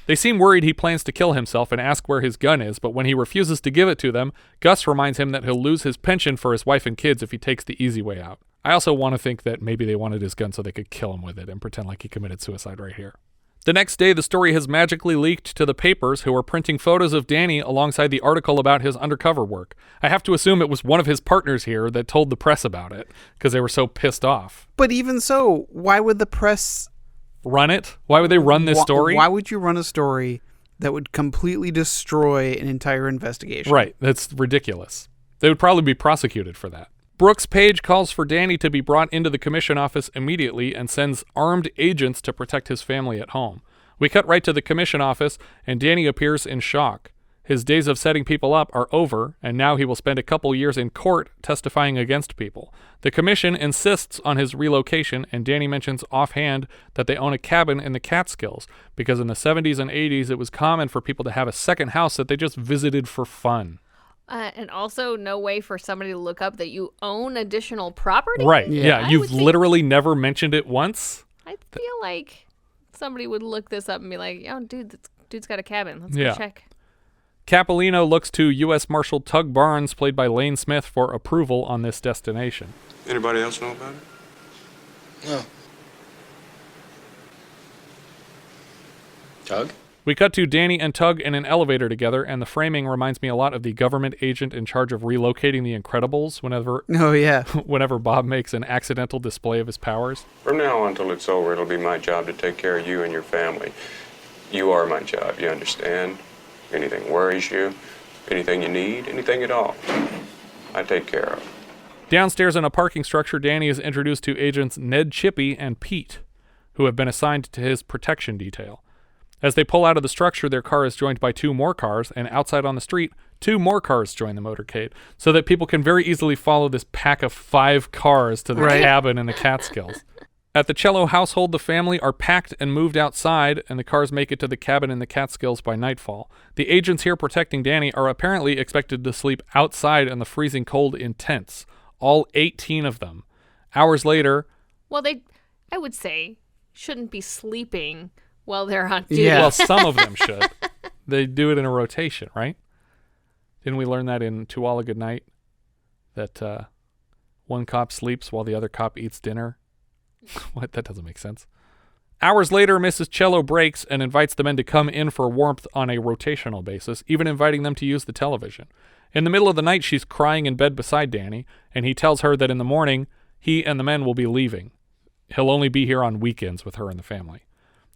They seem worried he plans to kill himself and ask where his gun is, but when he refuses to give it to them, Gus reminds him that he'll lose his pension for his wife and kids if he takes the easy way out. I also want to think that maybe they wanted his gun so they could kill him with it and pretend like he committed suicide right here. The next day, the story has magically leaked to the papers, who are printing photos of Danny alongside the article about his undercover work. I have to assume it was one of his partners here that told the press about it, because they were so pissed off. But even so, why would the press run it? Why would they run this story? Why would you run a story that would completely destroy an entire investigation? Right. That's ridiculous. They would probably be prosecuted for that. Brooks Paige calls for Danny to be brought into the commission office immediately and sends armed agents to protect his family at home. We cut right to the commission office, and Danny appears in shock. His days of setting people up are over, and now he will spend a couple years in court testifying against people. The commission insists on his relocation, and Danny mentions offhand that they own a cabin in the Catskills, because in the 70s and 80s it was common for people to have a second house that they just visited for fun. And also no way for somebody to look up that you own additional property? Right, yeah. You've literally never mentioned it once? I feel like somebody would look this up and be like, oh, dude's got a cabin. Let's go check. Cappalino looks to U.S. Marshal Tug Barnes, played by Lane Smith, for approval on this destination. Anybody else know about it? No. Tug? We cut to Danny and Tug in an elevator together, and the framing reminds me a lot of the government agent in charge of relocating the Incredibles whenever Bob makes an accidental display of his powers. From now on until it's over, it'll be my job to take care of you and your family. You are my job, you understand? Anything worries you, anything you need, anything at all, I take care of. Downstairs in a parking structure, Danny is introduced to agents Ned Chippy and Pete, who have been assigned to his protection detail. As they pull out of the structure, their car is joined by 2 more cars, and outside on the street, 2 more cars join the motorcade, so that people can very easily follow this pack of 5 cars to the cabin in the Catskills. At the Ciello household, the family are packed and moved outside, and the cars make it to the cabin in the Catskills by nightfall. The agents here protecting Danny are apparently expected to sleep outside in the freezing cold in tents, all 18 of them. Hours later... Well, I would say, shouldn't be sleeping while they're on duty. Yeah. Well, some of them should. They do it in a rotation, right? Didn't we learn that in To All a Good Night? That one cop sleeps while the other cop eats dinner? What? That doesn't make sense. Hours later, Mrs. Ciello breaks and invites the men to come in for warmth on a rotational basis, even inviting them to use the television. In the middle of the night, she's crying in bed beside Danny, and he tells her that in the morning, he and the men will be leaving. He'll only be here on weekends with her and the family.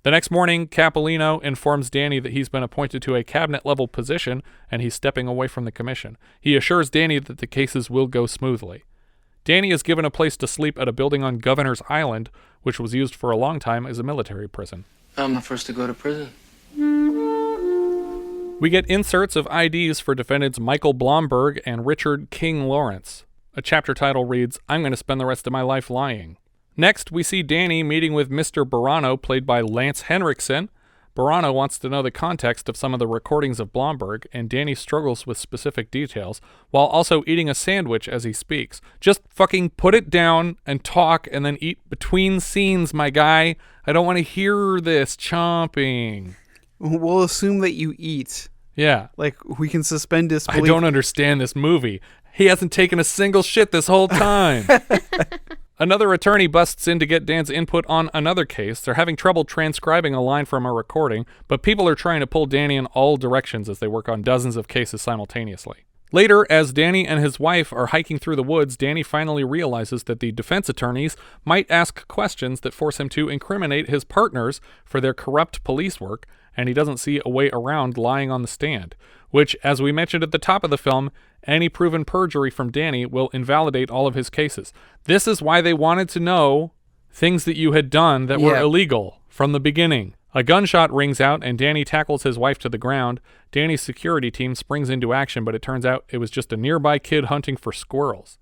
The next morning, Cappalino informs Danny that he's been appointed to a cabinet-level position and he's stepping away from the commission. He assures Danny that the cases will go smoothly. Danny is given a place to sleep at a building on Governor's Island, which was used for a long time as a military prison. I'm the first to go to prison. We get inserts of IDs for defendants Michael Blomberg and Richard King Lawrence. A chapter title reads, "I'm going to spend the rest of my life lying." Next, we see Danny meeting with Mr. Barano, played by Lance Henriksen. Barano wants to know the context of some of the recordings of Blomberg, and Danny struggles with specific details, while also eating a sandwich as he speaks. Just fucking put it down and talk, and then eat between scenes, my guy. I don't want to hear this chomping. We'll assume that you eat. Yeah. Like, we can suspend disbelief. I don't understand this movie. He hasn't taken a single shit this whole time. Another attorney busts in to get Dan's input on another case. They're having trouble transcribing a line from a recording, but people are trying to pull Danny in all directions as they work on dozens of cases simultaneously. Later, as Danny and his wife are hiking through the woods, Danny finally realizes that the defense attorneys might ask questions that force him to incriminate his partners for their corrupt police work, and he doesn't see a way around lying on the stand, which, as we mentioned at the top of the film, any proven perjury from Danny will invalidate all of his cases. This is why they wanted to know things that you had done that were illegal from the beginning. A gunshot rings out and Danny tackles his wife to the ground. Danny's security team springs into action, but it turns out it was just a nearby kid hunting for squirrels.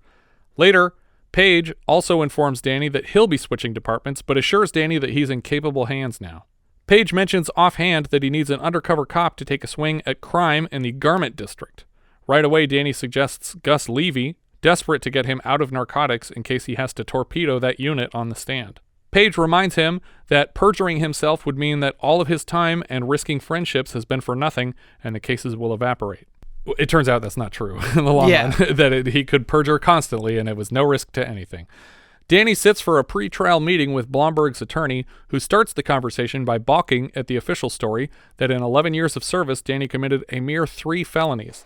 Later, Paige also informs Danny that he'll be switching departments, but assures Danny that he's in capable hands now. Paige mentions offhand that he needs an undercover cop to take a swing at crime in the Garment District. Right away, Danny suggests Gus Levy, desperate to get him out of narcotics in case he has to torpedo that unit on the stand. Paige reminds him that perjuring himself would mean that all of his time and risking friendships has been for nothing, and the cases will evaporate. It turns out that's not true in the long run, that he could perjure constantly and it was no risk to anything. Danny sits for a pre-trial meeting with Blomberg's attorney, who starts the conversation by balking at the official story that in 11 years of service, Danny committed a mere 3 felonies.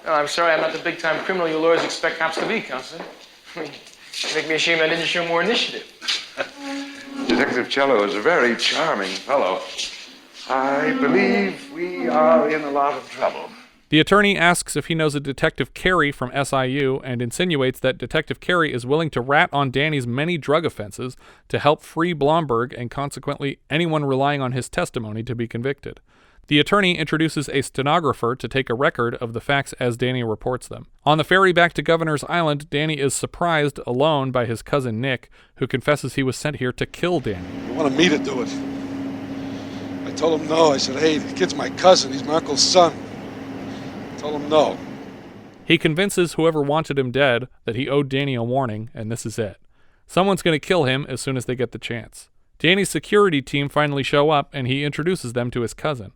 Oh, I'm sorry, I'm not the big-time criminal you lawyers expect cops to be, Counselor. You make me ashamed I didn't show more initiative. Detective Ciello is a very charming fellow. I believe we are in a lot of trouble. The attorney asks if he knows a Detective Carey from SIU and insinuates that Detective Carey is willing to rat on Danny's many drug offenses to help free Blomberg and consequently anyone relying on his testimony to be convicted. The attorney introduces a stenographer to take a record of the facts as Danny reports them. On the ferry back to Governor's Island, Danny is surprised alone by his cousin Nick, who confesses he was sent here to kill Danny. He wanted me to do it. I told him no. I said, hey, the kid's my cousin. He's my uncle's son. I told him no. He convinces whoever wanted him dead that he owed Danny a warning, and this is it. Someone's going to kill him as soon as they get the chance. Danny's security team finally show up, and he introduces them to his cousin.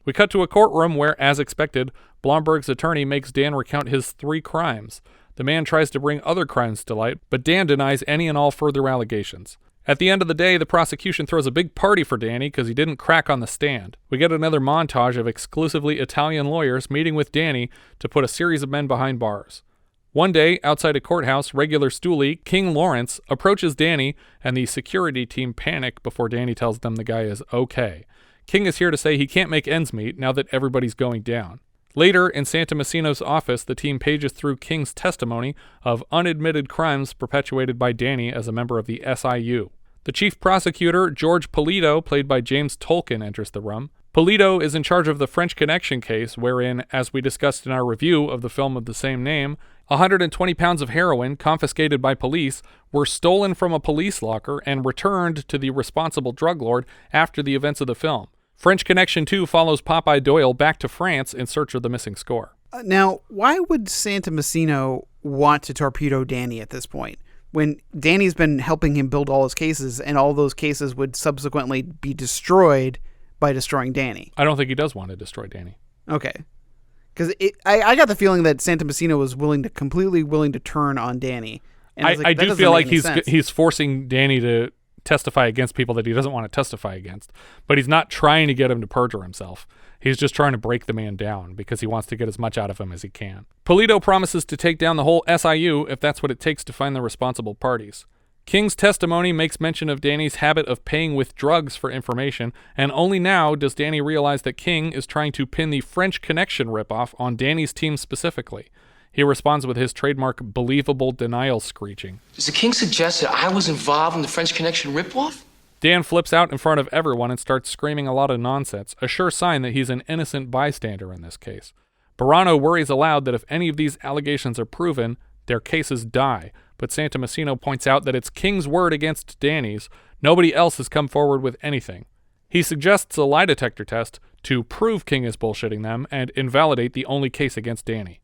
We cut to a courtroom where, as expected, Blomberg's attorney makes Dan recount his 3 crimes. The man tries to bring other crimes to light, but Dan denies any and all further allegations. At the end of the day, the prosecution throws a big party for Danny because he didn't crack on the stand. We get another montage of exclusively Italian lawyers meeting with Danny to put a series of men behind bars. One day, outside a courthouse, regular stoolie King Lawrence approaches Danny, and the security team panic before Danny tells them the guy is okay. King is here to say he can't make ends meet now that everybody's going down. Later, in Santimassino's office, the team pages through King's testimony of unadmitted crimes perpetuated by Danny as a member of the SIU. The chief prosecutor, George Polito, played by James Tolkan, enters the room. Polito is in charge of the French Connection case, wherein, as we discussed in our review of the film of the same name, 120 pounds of heroin, confiscated by police, were stolen from a police locker and returned to the responsible drug lord after the events of the film. French Connection 2 follows Popeye Doyle back to France in search of the missing score. Now, why would Santimassino want to torpedo Danny at this point, when Danny's been helping him build all his cases, and all those cases would subsequently be destroyed by destroying Danny? I don't think he does want to destroy Danny. Okay. Because I got the feeling that Santimassino was completely willing to turn on Danny. And I do feel like he's forcing Danny to testify against people that he doesn't want to testify against, but he's not trying to get him to perjure himself. He's just trying to break the man down because he wants to get as much out of him as he can. Polito promises to take down the whole SIU if that's what it takes to find the responsible parties. King's testimony makes mention of Danny's habit of paying with drugs for information, and only now does Danny realize that King is trying to pin the French Connection ripoff on Danny's team specifically. He responds with his trademark believable denial screeching. Does the King suggest that I was involved in the French Connection ripoff? Dan flips out in front of everyone and starts screaming a lot of nonsense, a sure sign that he's an innocent bystander in this case. Barano worries aloud that if any of these allegations are proven, their cases die, but Santimassino points out that it's King's word against Danny's. Nobody else has come forward with anything. He suggests a lie detector test to prove King is bullshitting them and invalidate the only case against Danny.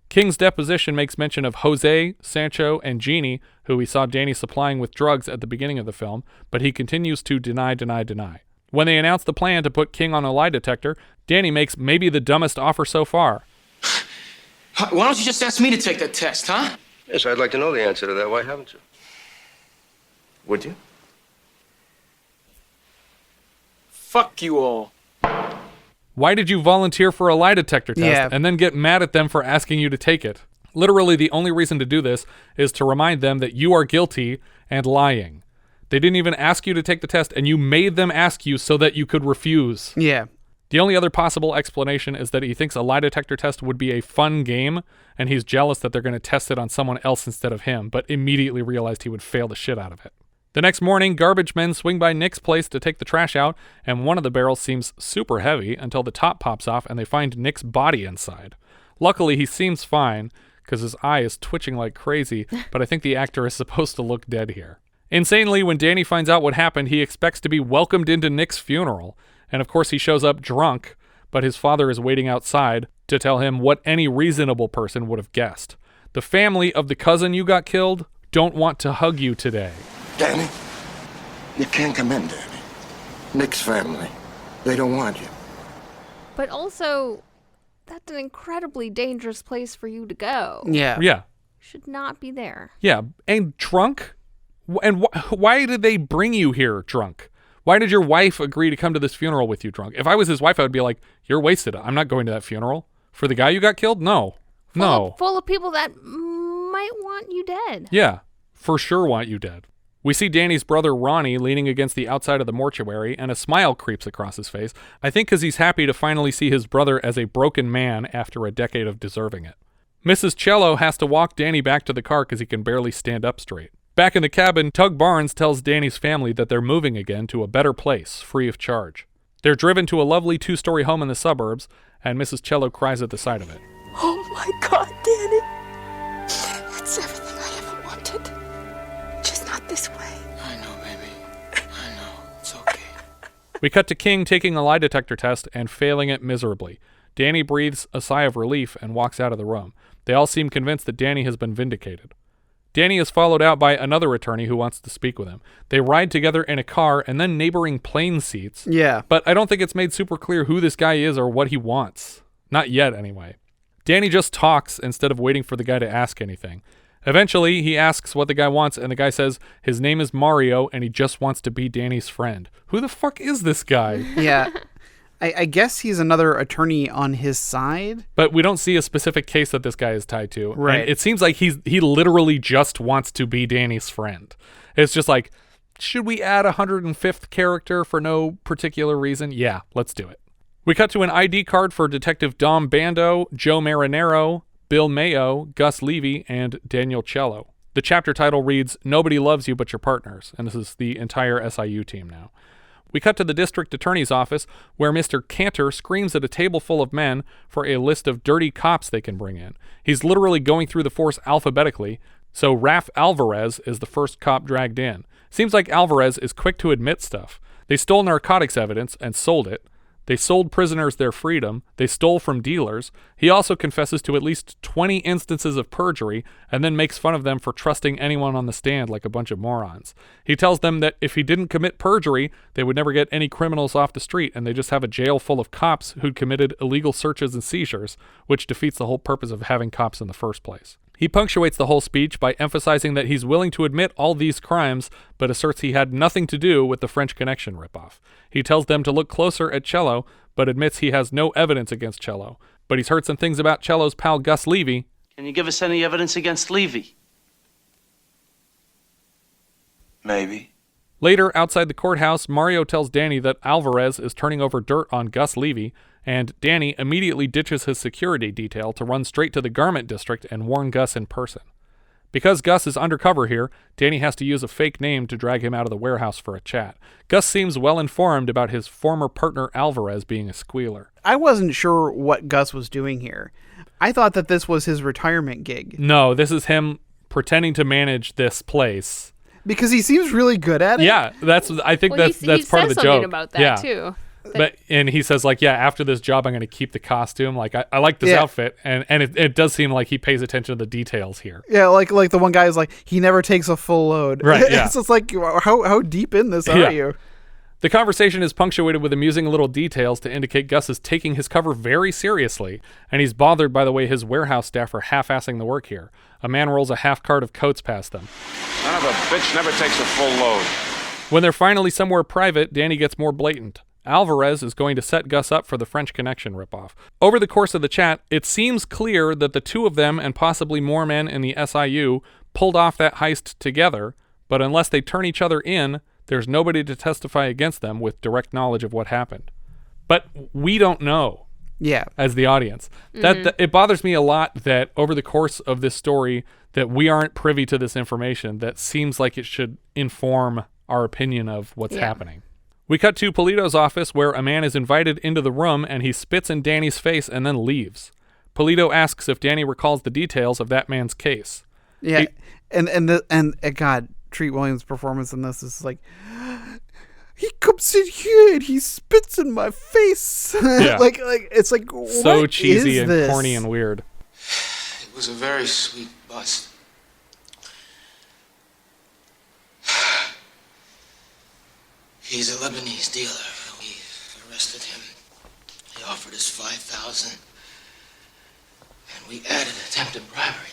King's deposition makes mention of Jose, Sancho, and Jeannie, who we saw Danny supplying with drugs at the beginning of the film, but he continues to deny. When they announce the plan to put King on a lie detector, Danny makes maybe the dumbest offer so far. Why don't you just ask me to take that test, huh? Yes, I'd like to know the answer to that. Why haven't you? Would you? Fuck you all. Why did you volunteer for a lie detector test and then get mad at them for asking you to take it? Literally, the only reason to do this is to remind them that you are guilty and lying. They didn't even ask you to take the test, and you made them ask you so that you could refuse. Yeah. The only other possible explanation is that he thinks a lie detector test would be a fun game, and he's jealous that they're going to test it on someone else instead of him, but immediately realized he would fail the shit out of it. The next morning, garbage men swing by Nick's place to take the trash out, and one of the barrels seems super heavy until the top pops off and they find Nick's body inside. Luckily, he seems fine, because his eye is twitching like crazy, but I think the actor is supposed to look dead here. Insanely, when Danny finds out what happened, he expects to be welcomed into Nick's funeral, and of course he shows up drunk, but his father is waiting outside to tell him what any reasonable person would have guessed. The family of the cousin you got killed don't want to hug you today. Danny, you can't come in, Danny. Nick's family, they don't want you. But also, that's an incredibly dangerous place for you to go. Yeah. You should not be there. Yeah, and drunk? And why did they bring you here drunk? Why did your wife agree to come to this funeral with you drunk? If I was his wife, I would be like, you're wasted. I'm not going to that funeral. For the guy you got killed? No. Full of people that might want you dead. Yeah, for sure want you dead. We see Danny's brother Ronnie leaning against the outside of the mortuary, and a smile creeps across his face, I think because he's happy to finally see his brother as a broken man after a decade of deserving it. Mrs. Ciello has to walk Danny back to the car because he can barely stand up straight. Back in the cabin, Tug Barnes tells Danny's family that they're moving again to a better place, free of charge. They're driven to a lovely 2-story home in the suburbs, and Mrs. Ciello cries at the sight of it. Oh my God, Danny. It's everything I ever wanted. Just not this way. I know, baby. I know. It's okay. We cut to King taking a lie detector test and failing it miserably. Danny breathes a sigh of relief and walks out of the room. They all seem convinced that Danny has been vindicated. Danny is followed out by another attorney who wants to speak with him. They ride together in a car and then neighboring plane seats. Yeah. But I don't think it's made super clear who this guy is or what he wants. Not yet, anyway. Danny just talks instead of waiting for the guy to ask anything. Eventually, he asks what the guy wants, and the guy says his name is Mario, and he just wants to be Danny's friend. Who the fuck is this guy? Yeah. I guess he's another attorney on his side. But we don't see a specific case that this guy is tied to. Right. And it seems like he literally just wants to be Danny's friend. It's just like, should we add a 105th character for no particular reason? Yeah, let's do it. We cut to an ID card for Detective Dom Bando, Joe Marinaro, Bill Mayo, Gus Levy, and Daniel Ciello. The chapter title reads, Nobody Loves You But Your Partners, and this is the entire SIU team now. We cut to the district attorney's office where Mr. Cantor screams at a table full of men for a list of dirty cops they can bring in. He's literally going through the force alphabetically, so Raf Alvarez is the first cop dragged in. Seems like Alvarez is quick to admit stuff. They stole narcotics evidence and sold it. They sold prisoners their freedom. They stole from dealers. He also confesses to at least 20 instances of perjury and then makes fun of them for trusting anyone on the stand like a bunch of morons. He tells them that if he didn't commit perjury, they would never get any criminals off the street and they just have a jail full of cops who'd committed illegal searches and seizures, which defeats the whole purpose of having cops in the first place. He punctuates the whole speech by emphasizing that he's willing to admit all these crimes, but asserts he had nothing to do with the French Connection ripoff. He tells them to look closer at Ciello, but admits he has no evidence against Ciello. But he's heard some things about Ciello's pal Gus Levy. Can you give us any evidence against Levy? Maybe. Later, outside the courthouse, Mario tells Danny that Alvarez is turning over dirt on Gus Levy, and Danny immediately ditches his security detail to run straight to the garment district and warn Gus in person. Because Gus is undercover here, Danny has to use a fake name to drag him out of the warehouse for a chat. Gus seems well informed about his former partner Alvarez being a squealer. I wasn't sure what Gus was doing here. I thought that this was his retirement gig. No, this is him pretending to manage this place. Because he seems really good at it. Yeah, I think that's part of the joke. He says something about that too. And he says, like, yeah, after this job, I'm going to keep the costume. Like, I like this outfit. And it does seem like he pays attention to the details here. Yeah, like the one guy is like, he never takes a full load. Right, yeah. So it's like, how deep in this are you? The conversation is punctuated with amusing little details to indicate Gus is taking his cover very seriously, and he's bothered by the way his warehouse staff are half-assing the work here. A man rolls a half cart of coats past them. Son of a bitch never takes a full load. When they're finally somewhere private, Danny gets more blatant. Alvarez is going to set Gus up for the French Connection ripoff. Over the course of the chat, it seems clear that the two of them and possibly more men in the SIU pulled off that heist together, but unless they turn each other in, there's nobody to testify against them with direct knowledge of what happened. But we don't know. Yeah. As the audience. That it bothers me a lot that over the course of this story that we aren't privy to this information that seems like it should inform our opinion of what's happening. We cut to Polito's office where a man is invited into the room and he spits in Danny's face and then leaves. Polito asks if Danny recalls the details of that man's case. Yeah. And God, Treat Williams' performance in this is like, he comes in here and he spits in my face. Yeah. like it's like so cheesy and this? Corny and weird. It was a very sweet bust. He's a Lebanese dealer. We arrested him. He offered us $5,000, and we added attempted bribery.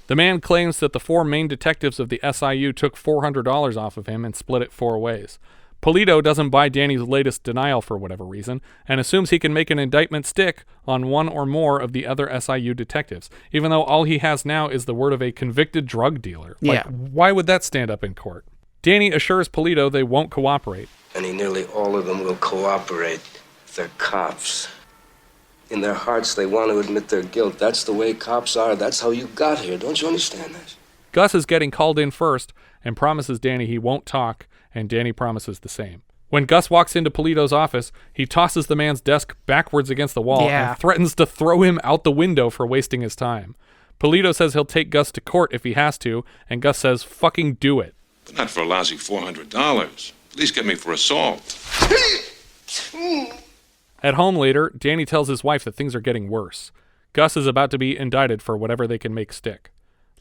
The man claims that the four main detectives of the SIU took $400 off of him and split it 4 ways. Polito doesn't buy Danny's latest denial for whatever reason, and assumes he can make an indictment stick on one or more of the other SIU detectives, even though all he has now is the word of a convicted drug dealer. Like, why would that stand up in court? Danny assures Polito they won't cooperate. And nearly all of them will cooperate. They're cops. In their hearts, they want to admit their guilt. That's the way cops are. That's how you got here. Don't you understand that? Gus is getting called in first and promises Danny he won't talk, and Danny promises the same. When Gus walks into Polito's office, he tosses the man's desk backwards against the wall and threatens to throw him out the window for wasting his time. Polito says he'll take Gus to court if he has to, and Gus says, fucking do it. But not for a lousy $400. At least get me for assault. At home later, Danny tells his wife that things are getting worse. Gus is about to be indicted for whatever they can make stick.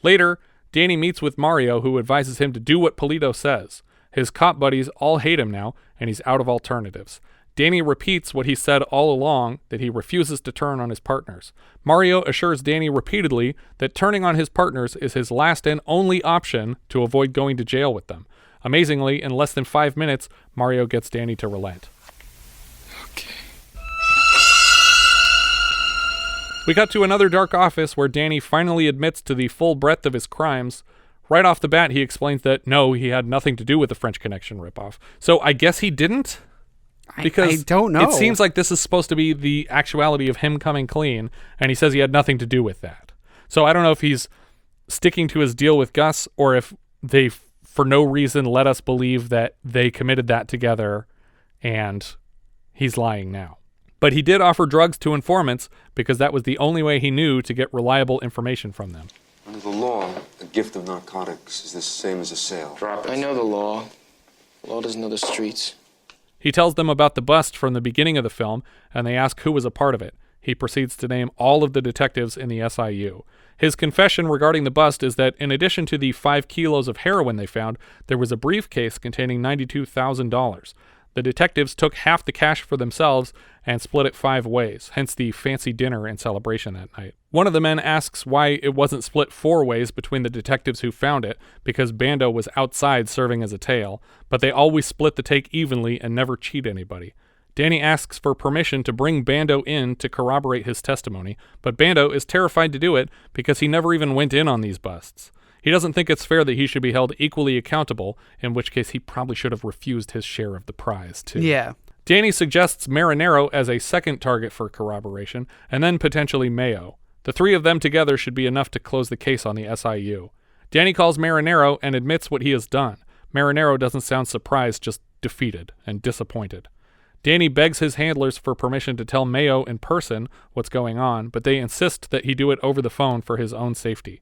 Later, Danny meets with Mario, who advises him to do what Polito says. His cop buddies all hate him now, and he's out of alternatives. Danny repeats what he said all along, that he refuses to turn on his partners. Mario assures Danny repeatedly that turning on his partners is his last and only option to avoid going to jail with them. Amazingly, in less than 5 minutes, Mario gets Danny to relent. Okay. We got to another dark office where Danny finally admits to the full breadth of his crimes. Right off the bat, he explains that no, he had nothing to do with the French Connection ripoff. So I guess he didn't? Because I don't know. It seems like this is supposed to be the actuality of him coming clean, and he says he had nothing to do with that. So I don't know if he's sticking to his deal with Gus, or if they, for no reason, let us believe that they committed that together, and he's lying now. But he did offer drugs to informants because that was the only way he knew to get reliable information from them. Under the law, a gift of narcotics is the same as a sale. I know the law. The law doesn't know the streets. He tells them about the bust from the beginning of the film, and they ask who was a part of it. He proceeds to name all of the detectives in the SIU. His confession regarding the bust is that in addition to the 5 kilos of heroin they found, there was a briefcase containing $92,000. The detectives took half the cash for themselves and split it 5 ways, hence the fancy dinner and celebration that night. One of the men asks why it wasn't split 4 ways between the detectives who found it, because Bando was outside serving as a tail, but they always split the take evenly and never cheat anybody. Danny asks for permission to bring Bando in to corroborate his testimony, but Bando is terrified to do it because he never even went in on these busts. He doesn't think it's fair that he should be held equally accountable, in which case he probably should have refused his share of the prize, too. Yeah. Danny suggests Marinaro as a second target for corroboration, and then potentially Mayo. The 3 of them together should be enough to close the case on the SIU. Danny calls Marinaro and admits what he has done. Marinaro doesn't sound surprised, just defeated and disappointed. Danny begs his handlers for permission to tell Mayo in person what's going on, but they insist that he do it over the phone for his own safety.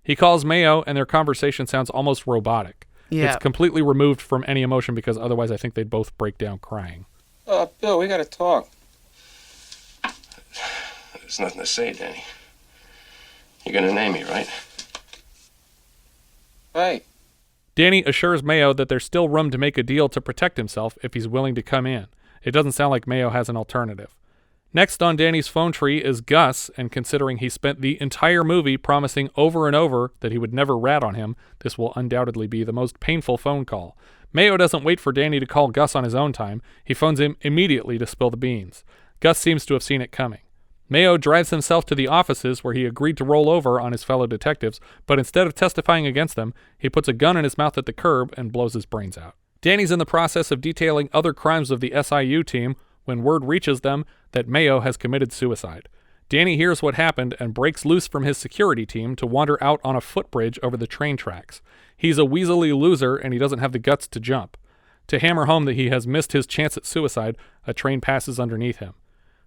He calls Mayo, and their conversation sounds almost robotic. Yeah. It's completely removed from any emotion because otherwise I think they'd both break down crying. Bill, we gotta talk. There's nothing to say, Danny. You're gonna name me, right? Right. Danny assures Mayo that there's still room to make a deal to protect himself if he's willing to come in. It doesn't sound like Mayo has an alternative. Next on Danny's phone tree is Gus, and considering he spent the entire movie promising over and over that he would never rat on him, this will undoubtedly be the most painful phone call. Mayo doesn't wait for Danny to call Gus on his own time. He phones him immediately to spill the beans. Gus seems to have seen it coming. Mayo drives himself to the offices where he agreed to roll over on his fellow detectives, but instead of testifying against them, he puts a gun in his mouth at the curb and blows his brains out. Danny's in the process of detailing other crimes of the SIU team when word reaches them that Mayo has committed suicide. Danny hears what happened and breaks loose from his security team to wander out on a footbridge over the train tracks. He's a weaselly loser and he doesn't have the guts to jump. To hammer home that he has missed his chance at suicide, a train passes underneath him.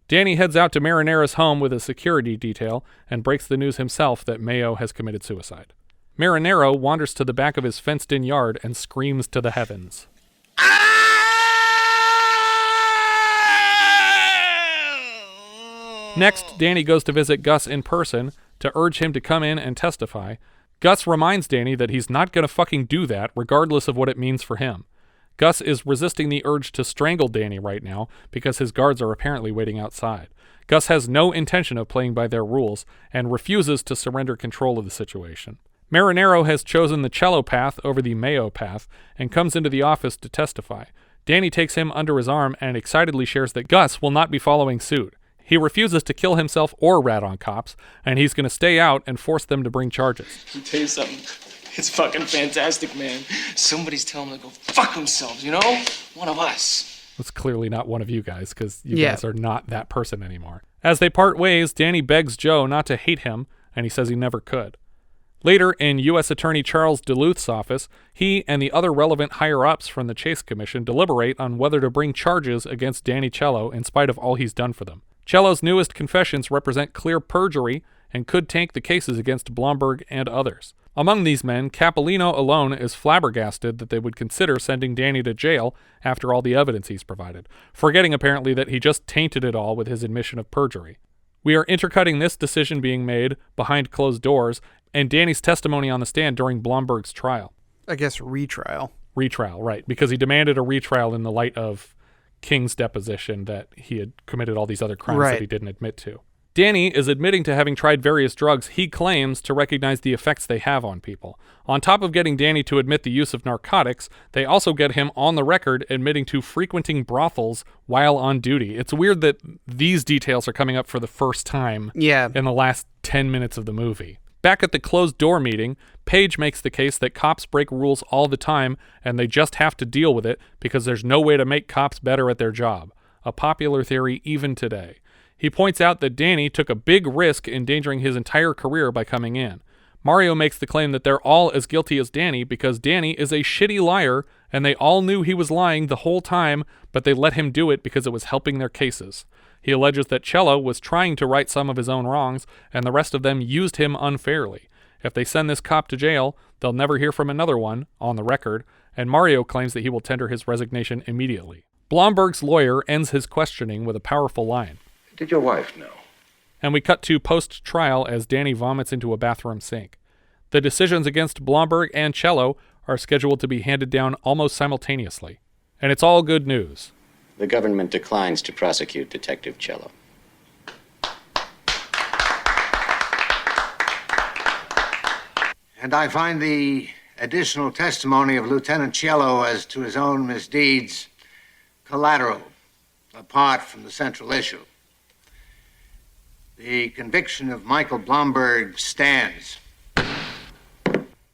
Danny heads out to Marinaro's home with a security detail and breaks the news himself that Mayo has committed suicide. Marinaro wanders to the back of his fenced-in yard and screams to the heavens. Next, Danny goes to visit Gus in person to urge him to come in and testify. Gus reminds Danny that he's not going to fucking do that, regardless of what it means for him. Gus is resisting the urge to strangle Danny right now because his guards are apparently waiting outside. Gus has no intention of playing by their rules and refuses to surrender control of the situation. Marinaro has chosen the Ciello path over the Mayo path and comes into the office to testify. Danny takes him under his arm and excitedly shares that Gus will not be following suit. He refuses to kill himself or rat on cops, and he's going to stay out and force them to bring charges. Let me tell you something. It's fucking fantastic, man. Somebody's telling them to go fuck themselves, you know? One of us. It's clearly not one of you guys, because you guys are not that person anymore. As they part ways, Danny begs Joe not to hate him, and he says he never could. Later, in U.S. Attorney Charles Duluth's office, he and the other relevant higher-ups from the Chase Commission deliberate on whether to bring charges against Danny Ciello in spite of all he's done for them. Ciello's newest confessions represent clear perjury and could tank the cases against Blomberg and others. Among these men, Cappalino alone is flabbergasted that they would consider sending Danny to jail after all the evidence he's provided, forgetting apparently that he just tainted it all with his admission of perjury. We are intercutting this decision being made behind closed doors and Danny's testimony on the stand during Blomberg's trial. I guess retrial. Retrial, right, because he demanded a retrial in the light of King's deposition that he had committed all these other crimes Right. that he didn't admit to. Danny is admitting to having tried various drugs he claims to recognize the effects they have on people. On top of getting Danny to admit the use of narcotics, they also get him on the record admitting to frequenting brothels while on duty. It's weird that these details are coming up for the first time in the last 10 minutes of the movie. Back at the closed door meeting, Paige makes the case that cops break rules all the time and they just have to deal with it because there's no way to make cops better at their job. A popular theory even today. He points out that Danny took a big risk endangering his entire career by coming in. Mario makes the claim that they're all as guilty as Danny because Danny is a shitty liar and they all knew he was lying the whole time, but they let him do it because it was helping their cases. He alleges that Ciello was trying to right some of his own wrongs and the rest of them used him unfairly. If they send this cop to jail, they'll never hear from another one, on the record, and Mario claims that he will tender his resignation immediately. Blomberg's lawyer ends his questioning with a powerful line. Did your wife know? And we cut to post-trial as Danny vomits into a bathroom sink. The decisions against Blomberg and Ciello are scheduled to be handed down almost simultaneously. And it's all good news. The government declines to prosecute Detective Ciello. And I find the additional testimony of Lieutenant Ciello as to his own misdeeds collateral, apart from the central issue. The conviction of Michael Blomberg stands.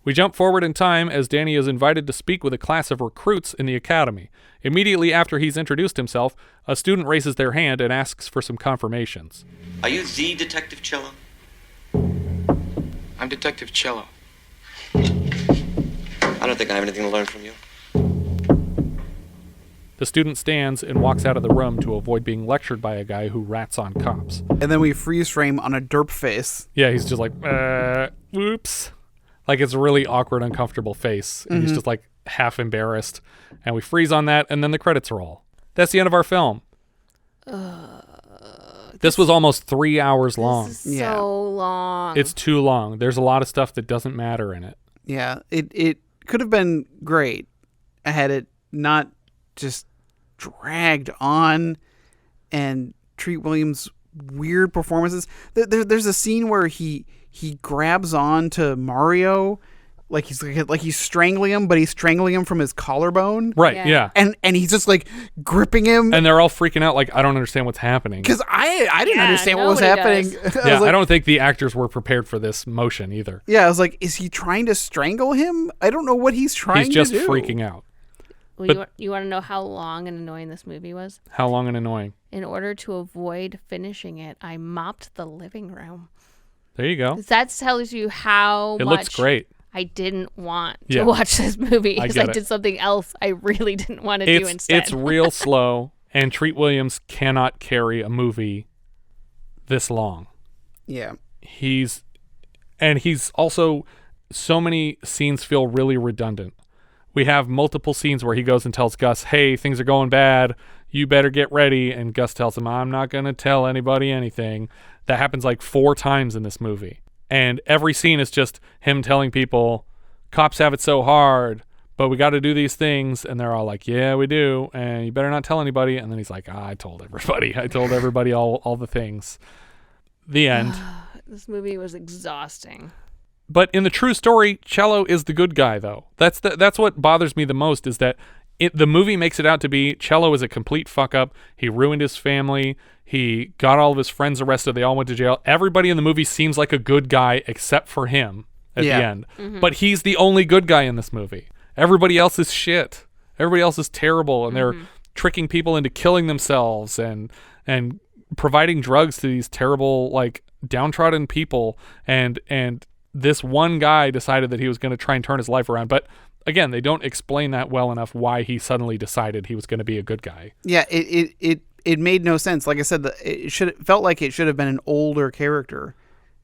We jump forward in time as Danny is invited to speak with a class of recruits in the academy. Immediately after he's introduced himself, a student raises their hand and asks for some confirmations. Are you the Detective Ciello? I'm Detective Ciello. I don't think I have anything to learn from you. The student stands and walks out of the room to avoid being lectured by a guy who rats on cops. And then we freeze frame on a derp face. Yeah, he's just like, whoops. Like it's a really awkward, uncomfortable face. And he's just like half embarrassed. And we freeze on that, and then the credits roll. That's the end of our film. This was almost 3 hours long. This is so long. It's too long. There's a lot of stuff that doesn't matter in it. Yeah, it could have been great had it not just dragged on and Treat Williams' weird performances. There's a scene where he grabs on to Mario like he's strangling him, but he's strangling him from his collarbone. Right, yeah. And he's just like gripping him. And they're all freaking out like, I don't understand what's happening. Because I didn't understand what was happening. I don't think the actors were prepared for this motion either. Yeah, I was like, is he trying to strangle him? I don't know what he's trying to do. He's just freaking out. Well, you want to know how long and annoying this movie was? How long and annoying? In order to avoid finishing it, I mopped the living room. There you go. That tells you how it much looks great. I didn't want to watch this movie because I did something else I really didn't want to do instead. It's real slow, and Treat Williams cannot carry a movie this long. Yeah. He's also, so many scenes feel really redundant. We have multiple scenes where he goes and tells Gus, hey, things are going bad. You better get ready. And Gus tells him, I'm not going to tell anybody anything. That happens like 4 times in this movie. And every scene is just him telling people, cops have it so hard, but we got to do these things. And they're all like, yeah, we do. And you better not tell anybody. And then he's like, I told everybody. I told everybody all the things. The end. This movie was exhausting. But in the true story, Ciello is the good guy, though. That's what bothers me the most, is that the movie makes it out to be Ciello is a complete fuck-up. He ruined his family. He got all of his friends arrested. They all went to jail. Everybody in the movie seems like a good guy except for him at the end. Mm-hmm. But he's the only good guy in this movie. Everybody else is shit. Everybody else is terrible, and they're tricking people into killing themselves and providing drugs to these terrible, like, downtrodden people. And this one guy decided that he was going to try and turn his life around. But again, they don't explain that well enough why he suddenly decided he was going to be a good guy. Yeah, it made no sense. Like I said, it felt like it should have been an older character,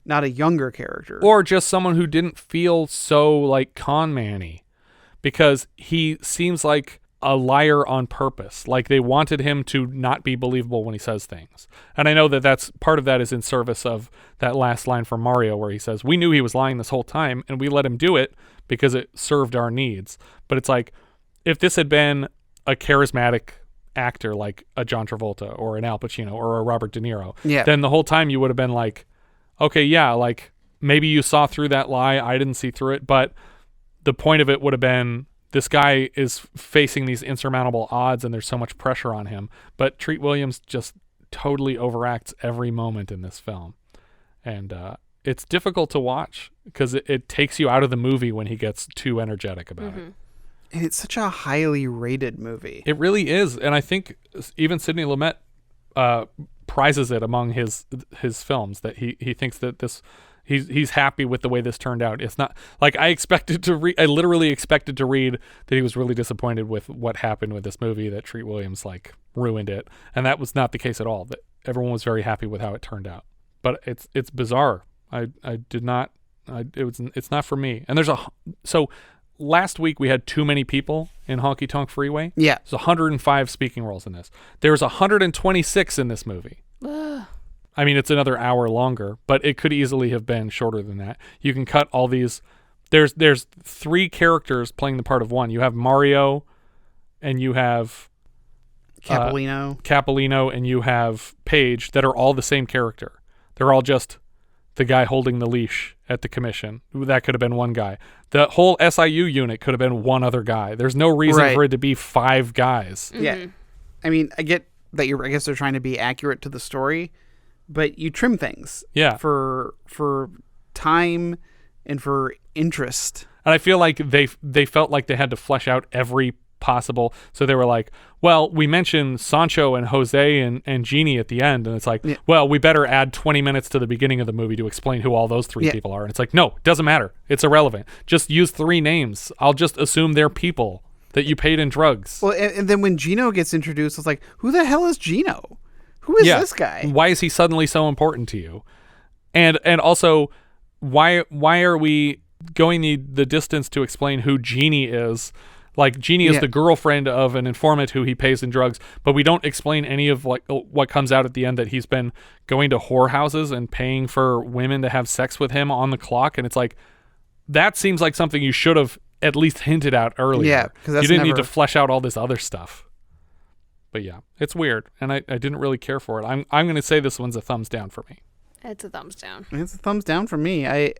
not a younger character. Or just someone who didn't feel so like con man-y, because he seems like a liar on purpose. Like they wanted him to not be believable when he says things. And I know that that's part of that is in service of that last line from Mario where he says, we knew he was lying this whole time and we let him do it because it served our needs. But it's like, if this had been a charismatic actor like a John Travolta or an Al Pacino or a Robert De Niro, Yeah. then the whole time you would have been like, okay, yeah, like maybe you saw through that lie. I didn't see through it. But the point of it would have been this guy is facing these insurmountable odds and there's so much pressure on him. But Treat Williams just totally overacts every moment in this film. And it's difficult to watch because it takes you out of the movie when he gets too energetic about it. And it's such a highly rated movie. It really is. And I think even Sidney Lumet prizes it among his films, that he thinks that this he's happy with the way this turned out. It's not like I literally expected to read that he was really disappointed with what happened with this movie, that Treat Williams like ruined it, and that was not the case at all. That everyone was very happy with how it turned out. But it's bizarre. It's not for me. And so last week we had too many people in Honky Tonk Freeway. Yeah. There's 105 speaking roles in this. There's 126 in this movie. I mean, it's another hour longer, but it could easily have been shorter than that. You can cut all these. There's 3 characters playing the part of one. You have Mario, and you have Cappalino, and you have Paige that are all the same character. They're all just the guy holding the leash at the commission. That could have been one guy. The whole SIU unit could have been one other guy. There's no reason for it to be 5 guys. Yeah. I mean, I get that I guess they're trying to be accurate to the story, but you trim things. Yeah. For time and for interest. And I feel like they felt like they had to flesh out every possible. So they were like, well, we mentioned Sancho and Jose and Genie at the end, and it's like, well, we better add 20 minutes to the beginning of the movie to explain who all those 3 people are. And it's like, no, it doesn't matter. It's irrelevant. Just use 3 names. I'll just assume they're people that you paid in drugs. Well, and then when Gino gets introduced, it's like, who the hell is Gino? Who is this guy? Why is he suddenly so important to you? And also, why are we going the distance to explain who Genie is? Like, Jeannie is the girlfriend of an informant who he pays in drugs, but we don't explain any of like what comes out at the end, that he's been going to whorehouses and paying for women to have sex with him on the clock. And it's like, that seems like something you should have at least hinted at earlier. Yeah, because you didn't need to flesh out all this other stuff. But yeah, it's weird, and I didn't really care for it. I'm going to say this one's a thumbs down for me. It's a thumbs down. It's a thumbs down for me. I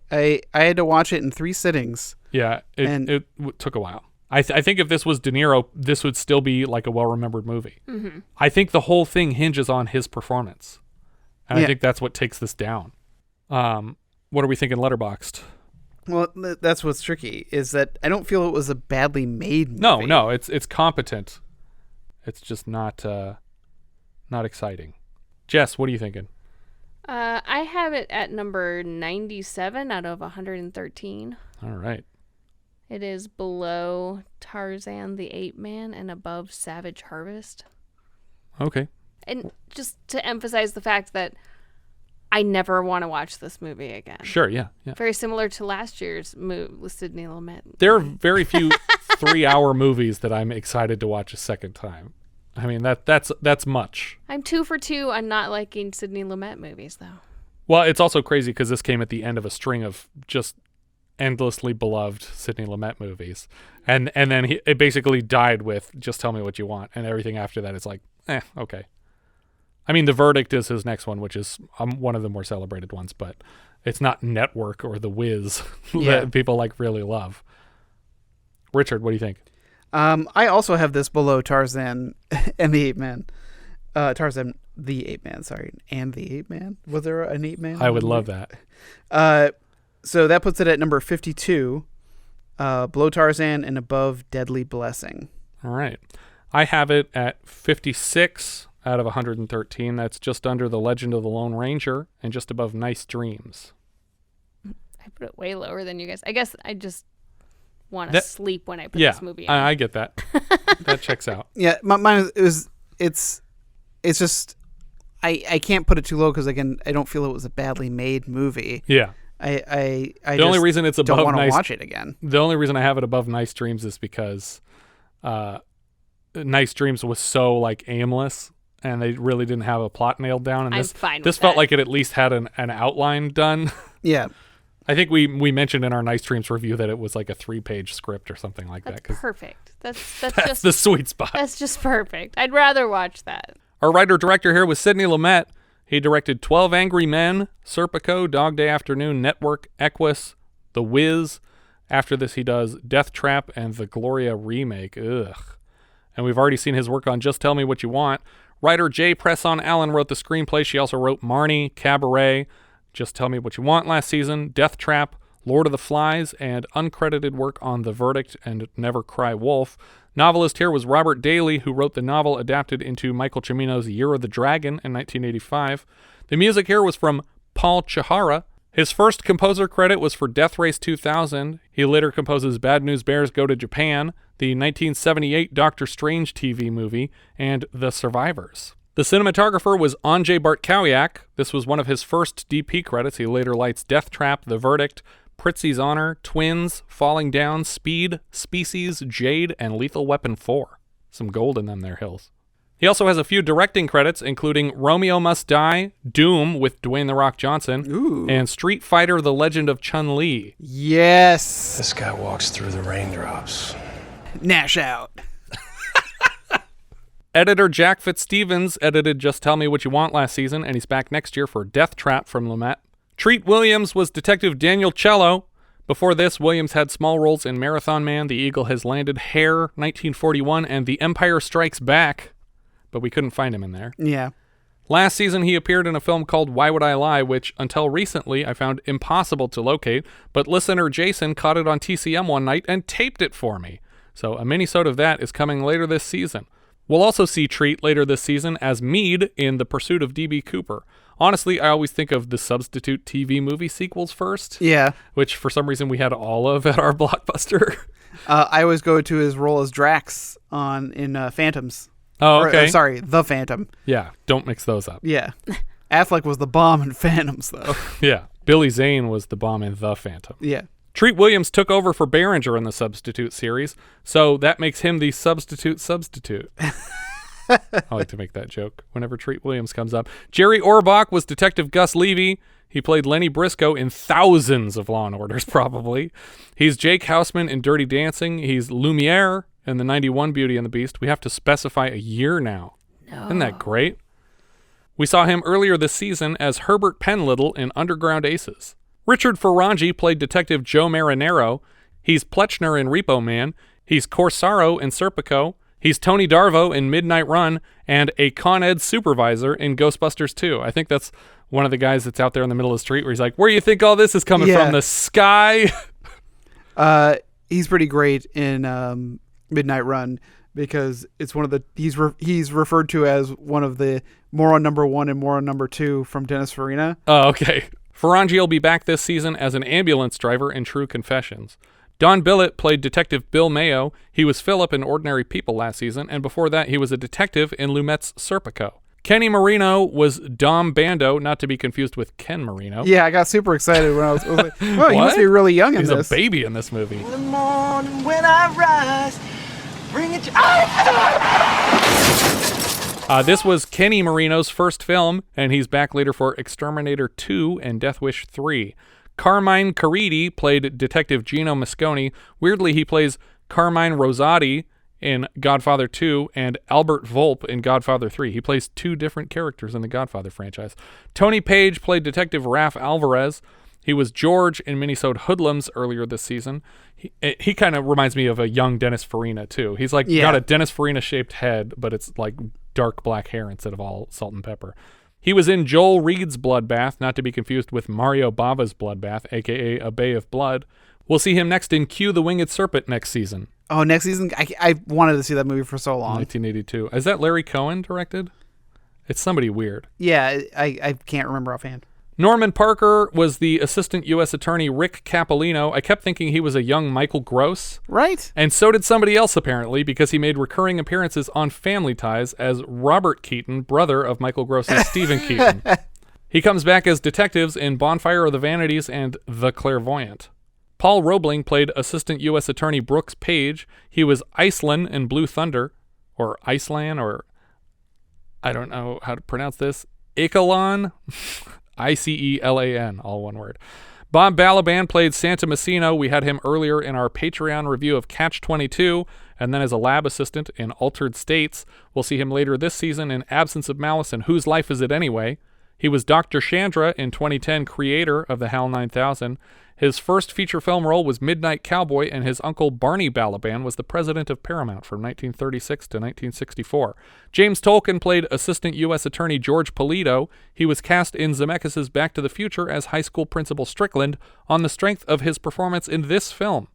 had to watch it in 3 sittings. Yeah, it took a while. I think if this was De Niro, this would still be like a well-remembered movie. Mm-hmm. I think the whole thing hinges on his performance. And I think that's what takes this down. What are we thinking Letterboxd? Well, that's what's tricky, is that I don't feel it was a badly made movie. No, it's competent. It's just not exciting. Jess, what are you thinking? I have it at number 97 out of 113. All right. It is below Tarzan the Ape Man and above Savage Harvest. Okay. And just to emphasize the fact that I never want to watch this movie again. Sure, yeah. Very similar to last year's movie with Sidney Lumet. There are very few 3-hour movies that I'm excited to watch a second time. I mean, that's much. I'm 2 for 2 on not liking Sidney Lumet movies, though. Well, it's also crazy because this came at the end of a string of just endlessly beloved Sidney Lumet movies, and then it basically died with Just Tell Me What You Want, and everything after that is like, okay. I mean, The Verdict is his next one, which is one of the more celebrated ones, but it's not Network or The Wiz that people like really love. Richard, what do you think? I also have this below Tarzan and the Ape Man. Tarzan the Ape Man, sorry, and the Ape Man. Was there an Ape Man? I would love that. So that puts it at number 52, below Tarzan and above Deadly Blessing. All right. I have it at 56 out of 113. That's just under The Legend of the Lone Ranger and just above Nice Dreams. I put it way lower than you guys. I guess I just want to sleep when I put this movie on. on. I get that. That checks out. Yeah, mine it's just I can't put it too low because again I don't feel it was a badly made movie. Yeah. I the only reason it's above don't want to Nice, watch it again. The only reason I have it above Nice Dreams is because Nice Dreams was so like aimless and they really didn't have a plot nailed down. And I'm fine with this felt like it at least had an outline done. Yeah. I think we mentioned in our Nice Dreams review that it was like a 3-page script or something like that. That's perfect. That's just the sweet spot. That's just perfect. I'd rather watch that. Our writer-director here was Sidney Lumet. He directed 12 Angry Men, Serpico, Dog Day Afternoon, Network, Equus, The Wiz. After this, he does Death Trap and the Gloria remake. Ugh. And we've already seen his work on Just Tell Me What You Want. Writer J. Presson Allen wrote the screenplay. She also wrote Marnie, Cabaret, Just Tell Me What You Want last season, Death Trap, Lord of the Flies, and uncredited work on The Verdict and Never Cry Wolf. Novelist here was Robert Daley, who wrote the novel adapted into Michael Cimino's Year of the Dragon in 1985. The music here was from Paul Chihara. His first composer credit was for Death Race 2000. He later composes Bad News Bears Go to Japan, the 1978 Doctor Strange TV movie, and The Survivors. The cinematographer was Andrzej Bartkowiak. This was one of his first DP credits. He later lights Death Trap, The Verdict, Pritzi's Honor, Twins, Falling Down, Speed, Species, Jade, and Lethal Weapon 4. Some gold in them there hills. He also has a few directing credits, including Romeo Must Die, Doom with Dwayne The Rock Johnson, and Street Fighter The Legend of Chun-Li. Yes. This guy walks through the raindrops. Nash out. Editor Jack Fitzstevens edited Just Tell Me What You Want last season, and he's back next year for Death Trap from Lumet. Treat Williams was Detective Daniel Ciello. Before this, Williams had small roles in Marathon Man, The Eagle Has Landed, Hair, 1941, and The Empire Strikes Back, but we couldn't find him in there. Yeah. Last season, he appeared in a film called Why Would I Lie, which, until recently, I found impossible to locate, but listener Jason caught it on TCM one night and taped it for me. So a mini-sode of that is coming later this season. We'll also see Treat later this season as Meade in The Pursuit of D.B. Cooper. Honestly, I always think of the Substitute TV movie sequels first. Yeah. Which, for some reason, we had all of at our Blockbuster. I always go to his role as Drax in Phantoms. Oh, okay. Sorry, The Phantom. Yeah, don't mix those up. Yeah. Affleck was the bomb in Phantoms, though. Yeah. Billy Zane was the bomb in The Phantom. Yeah. Treat Williams took over for Berenger in the Substitute series, so that makes him the substitute. I like to make that joke whenever Treat Williams comes up. Jerry Orbach was Detective Gus Levy. He played Lenny Briscoe in thousands of Law & Orders, probably. He's Jake Houseman in Dirty Dancing. He's Lumiere in the 91 Beauty and the Beast. We have to specify a year now. No. Isn't that great? We saw him earlier this season as Herbert Penlittle in Underground Aces. Richard Foronjy played Detective Joe Marinaro. He's Pletchner in Repo Man. He's Corsaro in Serpico. He's Tony Darvo in Midnight Run and a Con Ed supervisor in Ghostbusters 2. I think that's one of the guys that's out there in the middle of the street where he's like, where do you think all this is coming from? The sky? He's pretty great in Midnight Run because it's one of the he's referred to as one of the Moron number 1 and Moron number 2 from Dennis Farina. Oh, okay. Foronjy will be back this season as an ambulance driver in True Confessions. Don Billett played Detective Bill Mayo. He was Philip in Ordinary People last season, and before that he was a detective in Lumet's Serpico. Kenny Marino was Dom Bando, not to be confused with Ken Marino. Yeah, I got super excited when I was like, oh, he must be really young in He's this. He's a baby in this movie. In the morning when I rise, bring it to... This was Kenny Marino's first film, and he's back later for Exterminator 2 and Death Wish 3. Carmine Caridi played Detective Gino Mascone. Weirdly, he plays Carmine Rosati in Godfather 2 and Albert Volpe in Godfather 3. He plays 2 different characters in the Godfather franchise. Tony Paige played Detective Raph Alvarez. He was George in minisode Hoodlums earlier this season. He kind of reminds me of a young Dennis Farina, too. He's like got a Dennis Farina-shaped head, but it's like dark black hair instead of all salt and pepper. He was in Joel Reed's Bloodbath, not to be confused with Mario Bava's Bloodbath, a.k.a. A Bay of Blood. We'll see him next in Q the Winged Serpent next season. Oh, next season? I wanted to see that movie for so long. 1982. Is that Larry Cohen directed? It's somebody weird. Yeah, I can't remember offhand. Norman Parker was the assistant U.S. attorney Rick Cappalino. I kept thinking he was a young Michael Gross. Right. And so did somebody else, apparently, because he made recurring appearances on Family Ties as Robert Keaton, brother of Michael Gross's Stephen Keaton. He comes back as detectives in Bonfire of the Vanities and The Clairvoyant. Paul Roebling played assistant U.S. attorney Brooks Paige. He was Iceland in Blue Thunder, or Iceland, or I don't know how to pronounce this. Icelan? Icelan, all one word. Bob Balaban played Santimassino. We had him earlier in our Patreon review of Catch-22, and then as a lab assistant in Altered States. We'll see him later this season in Absence of Malice and Whose Life Is It Anyway? He was Dr. Chandra in 2010, creator of the HAL 9000. His first feature film role was Midnight Cowboy, and his uncle Barney Balaban was the president of Paramount from 1936 to 1964. James Tolkan played Assistant U.S. Attorney George Polito. He was cast in Zemeckis' Back to the Future as High School Principal Strickland on the strength of his performance in this film.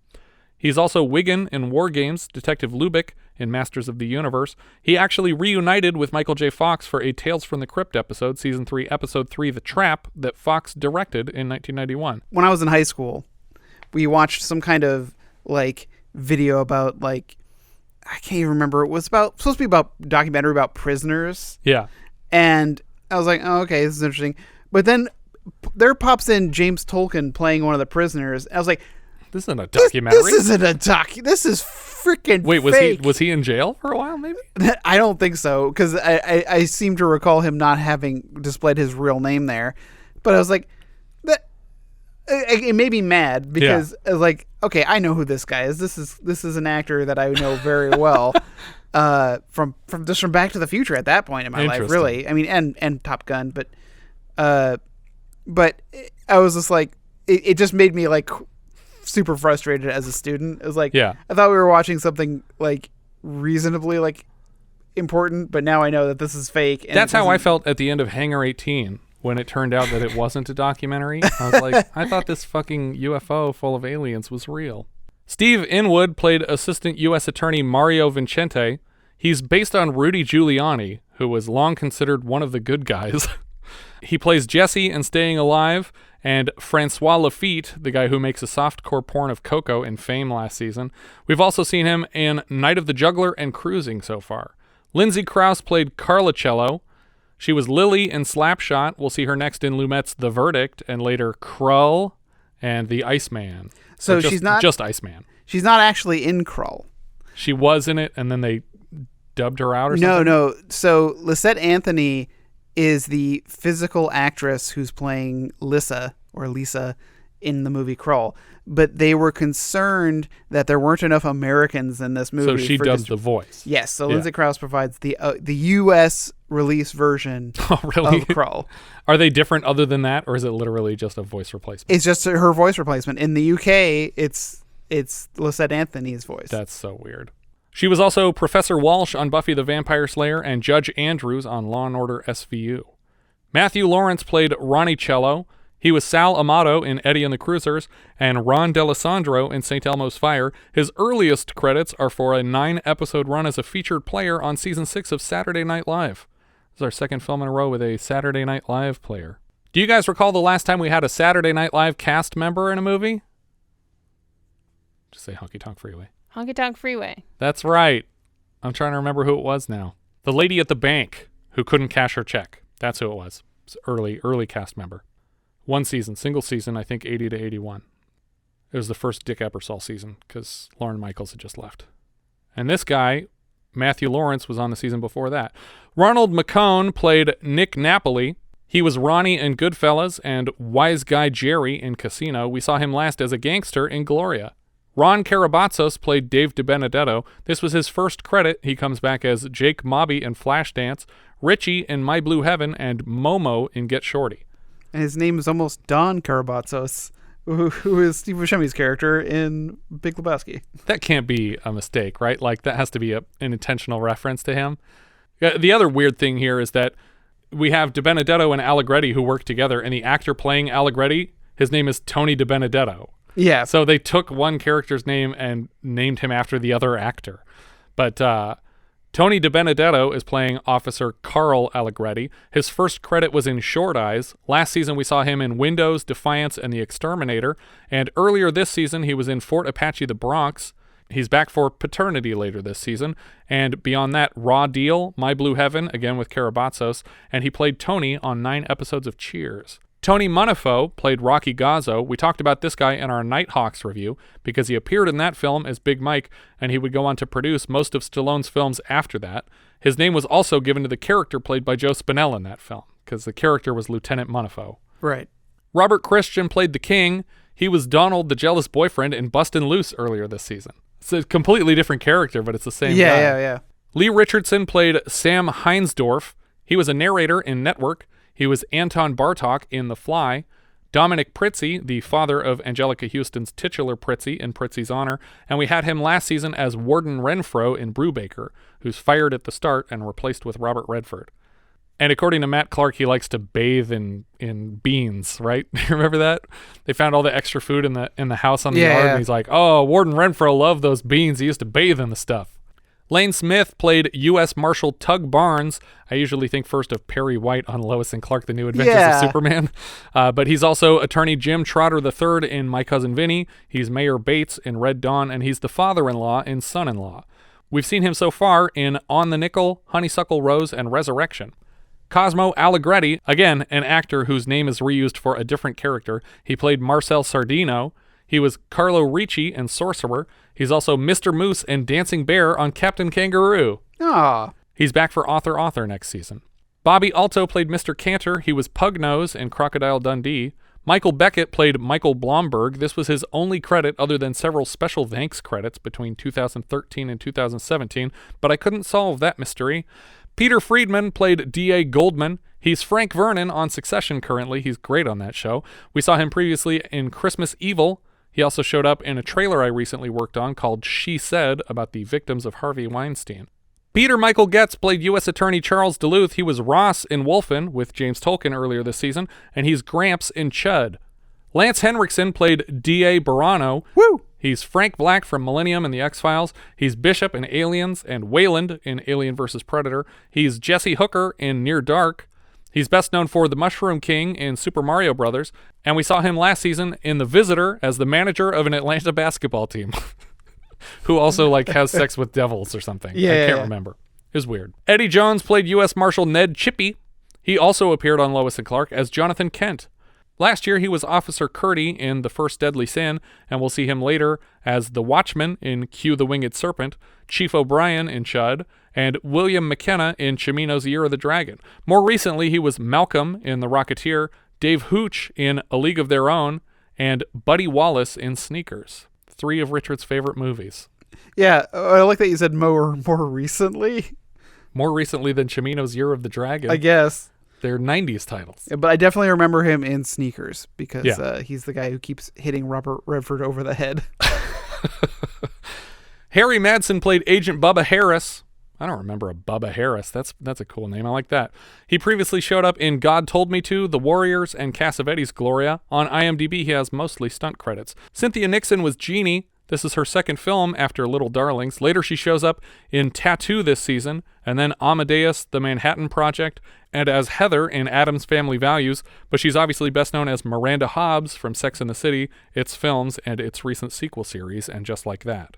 He's also Wiggin in War Games, Detective Lubick in Masters of the Universe. He actually reunited with Michael J. Fox for a Tales from the Crypt episode, Season 3, Episode 3, The Trap, that Fox directed in 1991. When I was in high school, we watched some kind of, video about, I can't even remember. It was supposed to be about documentary about prisoners. Yeah. And I was like, oh, okay, this is interesting. But then there pops in James Tolkan playing one of the prisoners. I was like, this isn't a documentary. This isn't a doc. This is freaking fake. Was he in jail for a while, maybe? I don't think so, because I seem to recall him not having displayed his real name there. But I was like, it made me mad, because I was like, okay, I know who this guy is. This is an actor that I know very well from Back to the Future at that point in my life, really. I mean, and Top Gun, but I was just like, it just made me super frustrated as a student. It was like, I thought we were watching something reasonably important, but now I know that this is fake. And that's how I felt at the end of Hangar 18 when it turned out that it wasn't a documentary. I was like, I thought this fucking UFO full of aliens was real. Steve Inwood played Assistant U.S. Attorney Mario Vincente. He's based on Rudy Giuliani, who was long considered one of the good guys. He plays Jesse in Staying Alive, and Francois Lafitte, the guy who makes a softcore porn of Coco in Fame last season. We've also seen him in Night of the Juggler and Cruising so far. Lindsay Krause played Carla Ciello. She was Lily in Slapshot. We'll see her next in Lumet's The Verdict, and later Krull and The Iceman. So she's not just Iceman. She's not actually in Krull. She was in it, and then they dubbed her out or something? No. So Lisette Anthony is the physical actress who's playing Lisa in the movie Krull. But they were concerned that there weren't enough Americans in this movie. So she dubbed the voice. Yes. So Lindsay Krause provides the U.S. release version of Krull. Are they different other than that, or is it literally just a voice replacement? It's just her voice replacement. In the U.K., it's Lisette Anthony's voice. That's so weird. She was also Professor Walsh on Buffy the Vampire Slayer and Judge Andrews on Law & Order SVU. Matthew Lawrence played Ronnie Ciello. He was Sal Amato in Eddie and the Cruisers and Ron D'Alessandro in St. Elmo's Fire. His earliest credits are for a 9-episode run as a featured player on Season 6 of Saturday Night Live. This is our second film in a row with a Saturday Night Live player. Do you guys recall the last time we had a Saturday Night Live cast member in a movie? Just say Honky Tonk Freeway. Honky Tonk Freeway. That's right. I'm trying to remember who it was now. The lady at the bank who couldn't cash her check. That's who it was. It's early cast member. One season, single season, I think 80 to 81. It was the first Dick Ebersol season because Lorne Michaels had just left. And this guy, Matthew Lawrence, was on the season before that. Ronald McCone played Nick Napoli. He was Ronnie in Goodfellas and Wise Guy Jerry in Casino. We saw him last as a gangster in Gloria. Ron Karabatsos played Dave DiBenedetto. This was his first credit. He comes back as Jake Mobby in Flashdance, Richie in My Blue Heaven, and Momo in Get Shorty. And his name is almost Don Karabatsos, who is Steve Buscemi's character in Big Lebowski. That can't be a mistake, right? Like, that has to be an intentional reference to him. The other weird thing here is that we have DiBenedetto and Allegretti who work together, and the actor playing Allegretti, his name is Tony DiBenedetto. Yeah. So they took one character's name and named him after the other actor. But Tony DiBenedetto is playing Officer Carl Allegretti. His first credit was in Short Eyes. Last season we saw him in Windows, Defiance, and The Exterminator. And earlier this season he was in Fort Apache the Bronx. He's back for Paternity later this season. And beyond that, Raw Deal, My Blue Heaven, again with Karabatsos. And he played Tony on 9 episodes of Cheers. Tony Munifo played Rocky Gazzo. We talked about this guy in our Nighthawks review because he appeared in that film as Big Mike, and he would go on to produce most of Stallone's films after that. His name was also given to the character played by Joe Spinell in that film because the character was Lieutenant Munifo. Right. Robert Christian played the King. He was Donald, the jealous boyfriend, in Bustin' Loose earlier this season. It's a completely different character, but it's the same guy. Yeah. Lee Richardson played Sam Heinsdorf. He was a narrator in Network. He was Anton Bartok in The Fly. Dominic Pritzi, the father of Angelica Houston's titular Pritzi in Pritzi's Honor, and we had him last season as Warden Renfro in Brubaker, who's fired at the start and replaced with Robert Redford. And according to Matt Clark, he likes to bathe in beans, right? You remember that? They found all the extra food in the house on the yard, and he's like, oh, Warden Renfro loved those beans. He used to bathe in the stuff. Lane Smith played U.S. Marshal Tug Barnes. I usually think first of Perry White on Lois and Clark, The New Adventures of Superman. But he's also Attorney Jim Trotter III in My Cousin Vinny. He's Mayor Bates in Red Dawn, and he's the father-in-law in Son-in-Law. We've seen him so far in On the Nickel, Honeysuckle Rose, and Resurrection. Cosmo Allegretti, again, an actor whose name is reused for a different character. He played Marcel Sardino. He was Carlo Ricci in Sorcerer. He's also Mr. Moose and Dancing Bear on Captain Kangaroo. Aw. He's back for Author next season. Bobby Alto played Mr. Cantor. He was Pugnose in Crocodile Dundee. Michael Beckett played Michael Blomberg. This was his only credit other than several special thanks credits between 2013 and 2017, but I couldn't solve that mystery. Peter Friedman played D.A. Goldman. He's Frank Vernon on Succession currently. He's great on that show. We saw him previously in Christmas Evil. He also showed up in a trailer I recently worked on called She Said, about the victims of Harvey Weinstein. Peter Michael Getz played U.S. Attorney Charles Duluth. He was Ross in Wolfen with James Tolkan earlier this season, and he's Gramps in Chud. Lance Henriksen played D.A. Barano. Woo! He's Frank Black from Millennium and the X-Files. He's Bishop in Aliens and Wayland in Alien vs. Predator. He's Jesse Hooker in Near Dark. He's best known for the Mushroom King in Super Mario Brothers, and we saw him last season in The Visitor as the manager of an Atlanta basketball team, who also has sex with devils or something. I can't remember. It was weird. Eddie Jones played U.S. Marshal Ned Chippy. He also appeared on Lois and Clark as Jonathan Kent. Last year, he was Officer Curdy in The First Deadly Sin, and we'll see him later as the Watchman in Q the Winged Serpent, Chief O'Brien in Chud, and William McKenna in Chimino's Year of the Dragon. More recently, he was Malcolm in The Rocketeer, Dave Hooch in A League of Their Own, and Buddy Wallace in Sneakers. 3 of Richard's favorite movies. Yeah, I like that you said more recently. More recently than Chimino's Year of the Dragon. I guess. They're 90s titles. Yeah, but I definitely remember him in Sneakers because he's the guy who keeps hitting Robert Redford over the head. Harry Madsen played Agent Bubba Harris. I don't remember a Bubba Harris. That's a cool name. I like that. He previously showed up in God Told Me To, The Warriors, and Cassavetes' Gloria. On IMDb, he has mostly stunt credits. Cynthia Nixon was Jeannie. This is her second film after Little Darlings. Later, she shows up in Tattoo this season, and then Amadeus, The Manhattan Project, and as Heather in Addams Family Values, but she's obviously best known as Miranda Hobbs from Sex and the City, its films, and its recent sequel series, and Just Like That.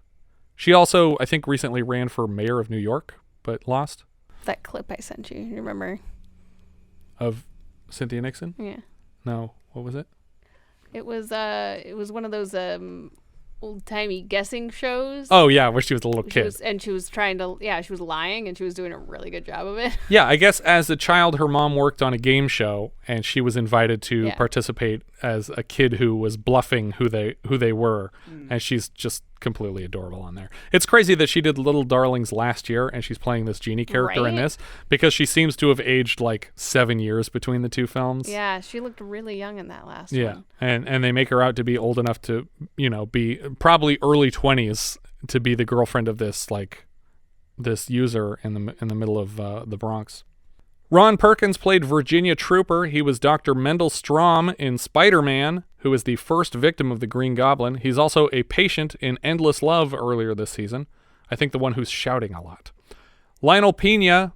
She also, I think, recently ran for mayor of New York, but lost. That clip I sent you remember? Of Cynthia Nixon? Yeah. No, what was it? It was one of those old-timey guessing shows. Oh, yeah, where she was a little kid. She was trying to, she was lying, and she was doing a really good job of it. Yeah, I guess as a child, her mom worked on a game show, and she was invited to participate as a kid who was bluffing who they were, and she's just completely adorable on there. It's crazy that she did Little Darlings last year, and she's playing this Jeannie character in this, because she seems to have aged 7 years between the two films. Yeah, she looked really young in that last one. Yeah, and they make her out to be old enough to, be probably early 20s to be the girlfriend of this this user in the middle of the Bronx. Ron Perkins played Virginia Trooper. He was Dr. Mendel Strom in Spider-Man, who is the first victim of the Green Goblin. He's also a patient in Endless Love earlier this season. I think the one who's shouting a lot. Lionel Pena,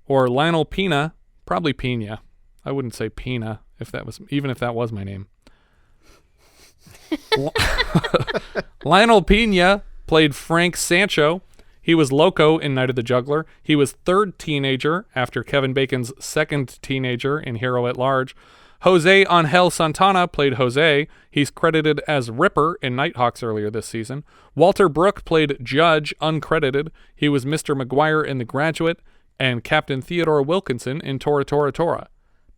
or Lionel Pena, probably Pena. I wouldn't say Pena even if that was my name. Lionel Pena played Frank Sancho. He was Loco in Night of the Juggler. He was third teenager after Kevin Bacon's second teenager in Hero at Large. Jose Angel Santana played Jose. He's credited as Ripper in Nighthawks earlier this season. Walter Brooke played Judge, uncredited. He was Mr. McGuire in The Graduate and Captain Theodore Wilkinson in Tora Tora Tora.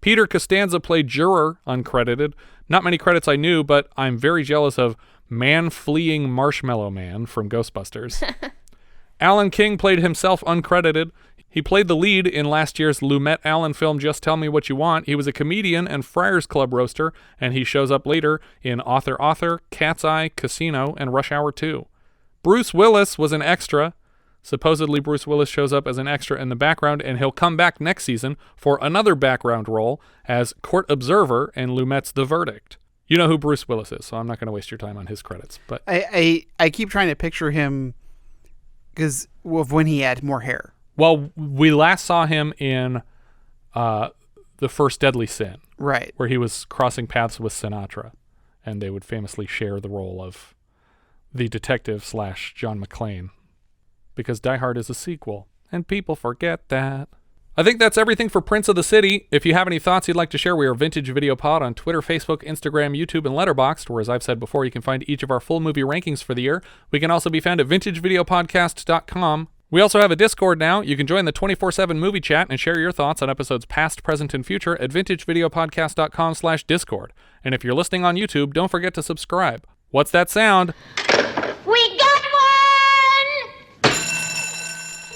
Peter Costanza played Juror, uncredited. Not many credits I knew, but I'm very jealous of Man-Fleeing Marshmallow Man from Ghostbusters. Alan King played himself, uncredited. He played the lead in last year's Lumet Allen film Just Tell Me What You Want. He was a comedian and Friars Club roaster, and he shows up later in Author, Cat's Eye, Casino, and Rush Hour 2. Bruce Willis was an extra. Supposedly, Bruce Willis shows up as an extra in the background, and he'll come back next season for another background role as court observer in Lumet's The Verdict. You know who Bruce Willis is, so I'm not going to waste your time on his credits. But I keep trying to picture him because of when he had more hair. Well, we last saw him in The First Deadly Sin. Right. Where he was crossing paths with Sinatra, and they would famously share the role of the detective / John McClane. Because Die Hard is a sequel, and people forget that. I think that's everything for Prince of the City. If you have any thoughts you'd like to share, we are Vintage Video Pod on Twitter, Facebook, Instagram, YouTube, and Letterboxd, where, as I've said before, you can find each of our full movie rankings for the year. We can also be found at vintagevideopodcast.com. We also have a Discord now. You can join the 24/7 movie chat and share your thoughts on episodes past, present, and future at vintagevideopodcast.com/Discord. And if you're listening on YouTube, don't forget to subscribe. What's that sound? We got one!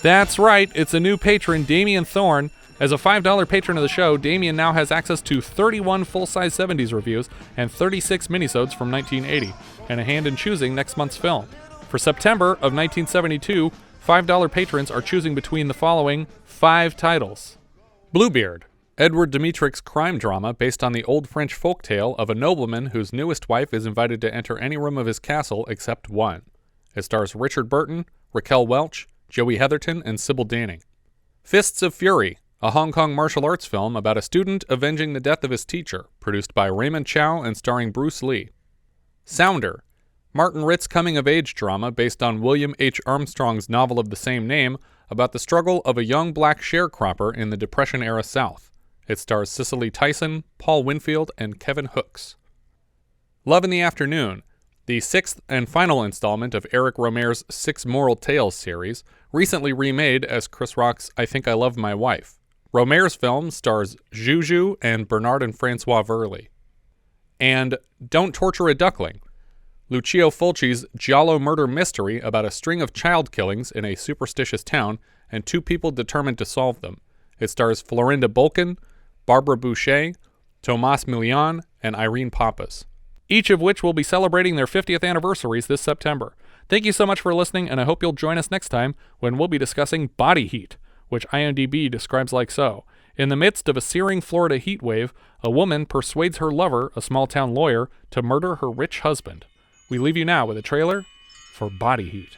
That's right, it's a new patron, Damian Thorne. As a $5 patron of the show, Damian now has access to 31 full-size 70s reviews and 36 minisodes from 1980, and a hand in choosing next month's film. For September of 1972, $5 patrons are choosing between the following 5 titles. Bluebeard, Edward Dmytrik's crime drama based on the old French folktale of a nobleman whose newest wife is invited to enter any room of his castle except one. It stars Richard Burton, Raquel Welch, Joey Heatherton, and Sybil Danning. Fists of Fury, a Hong Kong martial arts film about a student avenging the death of his teacher, produced by Raymond Chow and starring Bruce Lee. Sounder, Martin Ritt's coming-of-age drama based on William H. Armstrong's novel of the same name about the struggle of a young black sharecropper in the Depression-era South. It stars Cicely Tyson, Paul Winfield, and Kevin Hooks. Love in the Afternoon, the 6th and final installment of Eric Romaire's Six Moral Tales series, recently remade as Chris Rock's I Think I Love My Wife. Romaire's film stars Juju and Bernard and Francois Verly. And Don't Torture a Duckling, Lucio Fulci's giallo murder mystery about a string of child killings in a superstitious town and 2 people determined to solve them. It stars Florinda Bolkin, Barbara Boucher, Tomas Milian, and Irene Pappas, each of which will be celebrating their 50th anniversaries this September. Thank you so much for listening, and I hope you'll join us next time when we'll be discussing Body Heat, which IMDb describes like so. In the midst of a searing Florida heat wave, a woman persuades her lover, a small-town lawyer, to murder her rich husband. We leave you now with a trailer for Body Heat.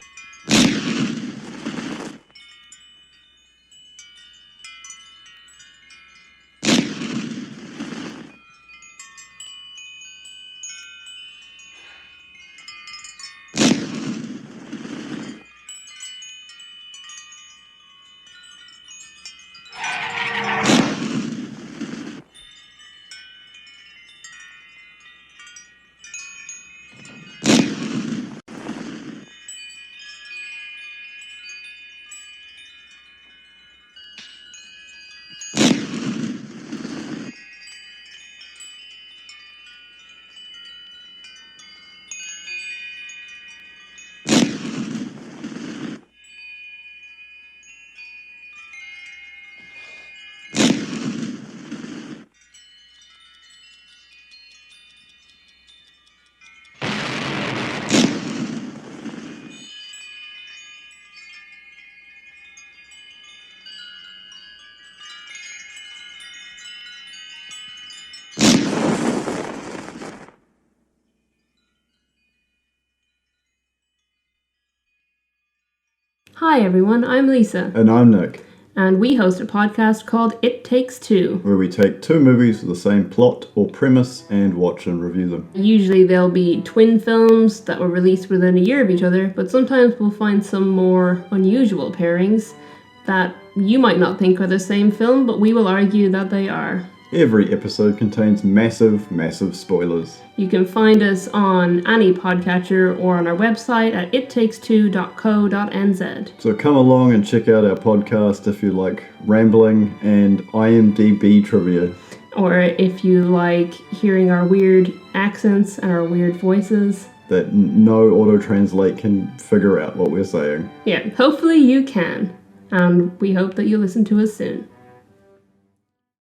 Hi everyone, I'm Lisa. And I'm Nick. And we host a podcast called It Takes Two, where we take 2 movies with the same plot or premise and watch and review them. Usually they'll be twin films that were released within a year of each other, but sometimes we'll find some more unusual pairings that you might not think are the same film, but we will argue that they are. Every episode contains massive spoilers. You can find us on any podcatcher or on our website at ittakes2.co.nz. So come along and check out our podcast if you like rambling and IMDb trivia. or if you like hearing our weird accents and our weird voices. That no auto-translate can figure out what we're saying. Yeah, hopefully you can. And we hope that you listen to us soon.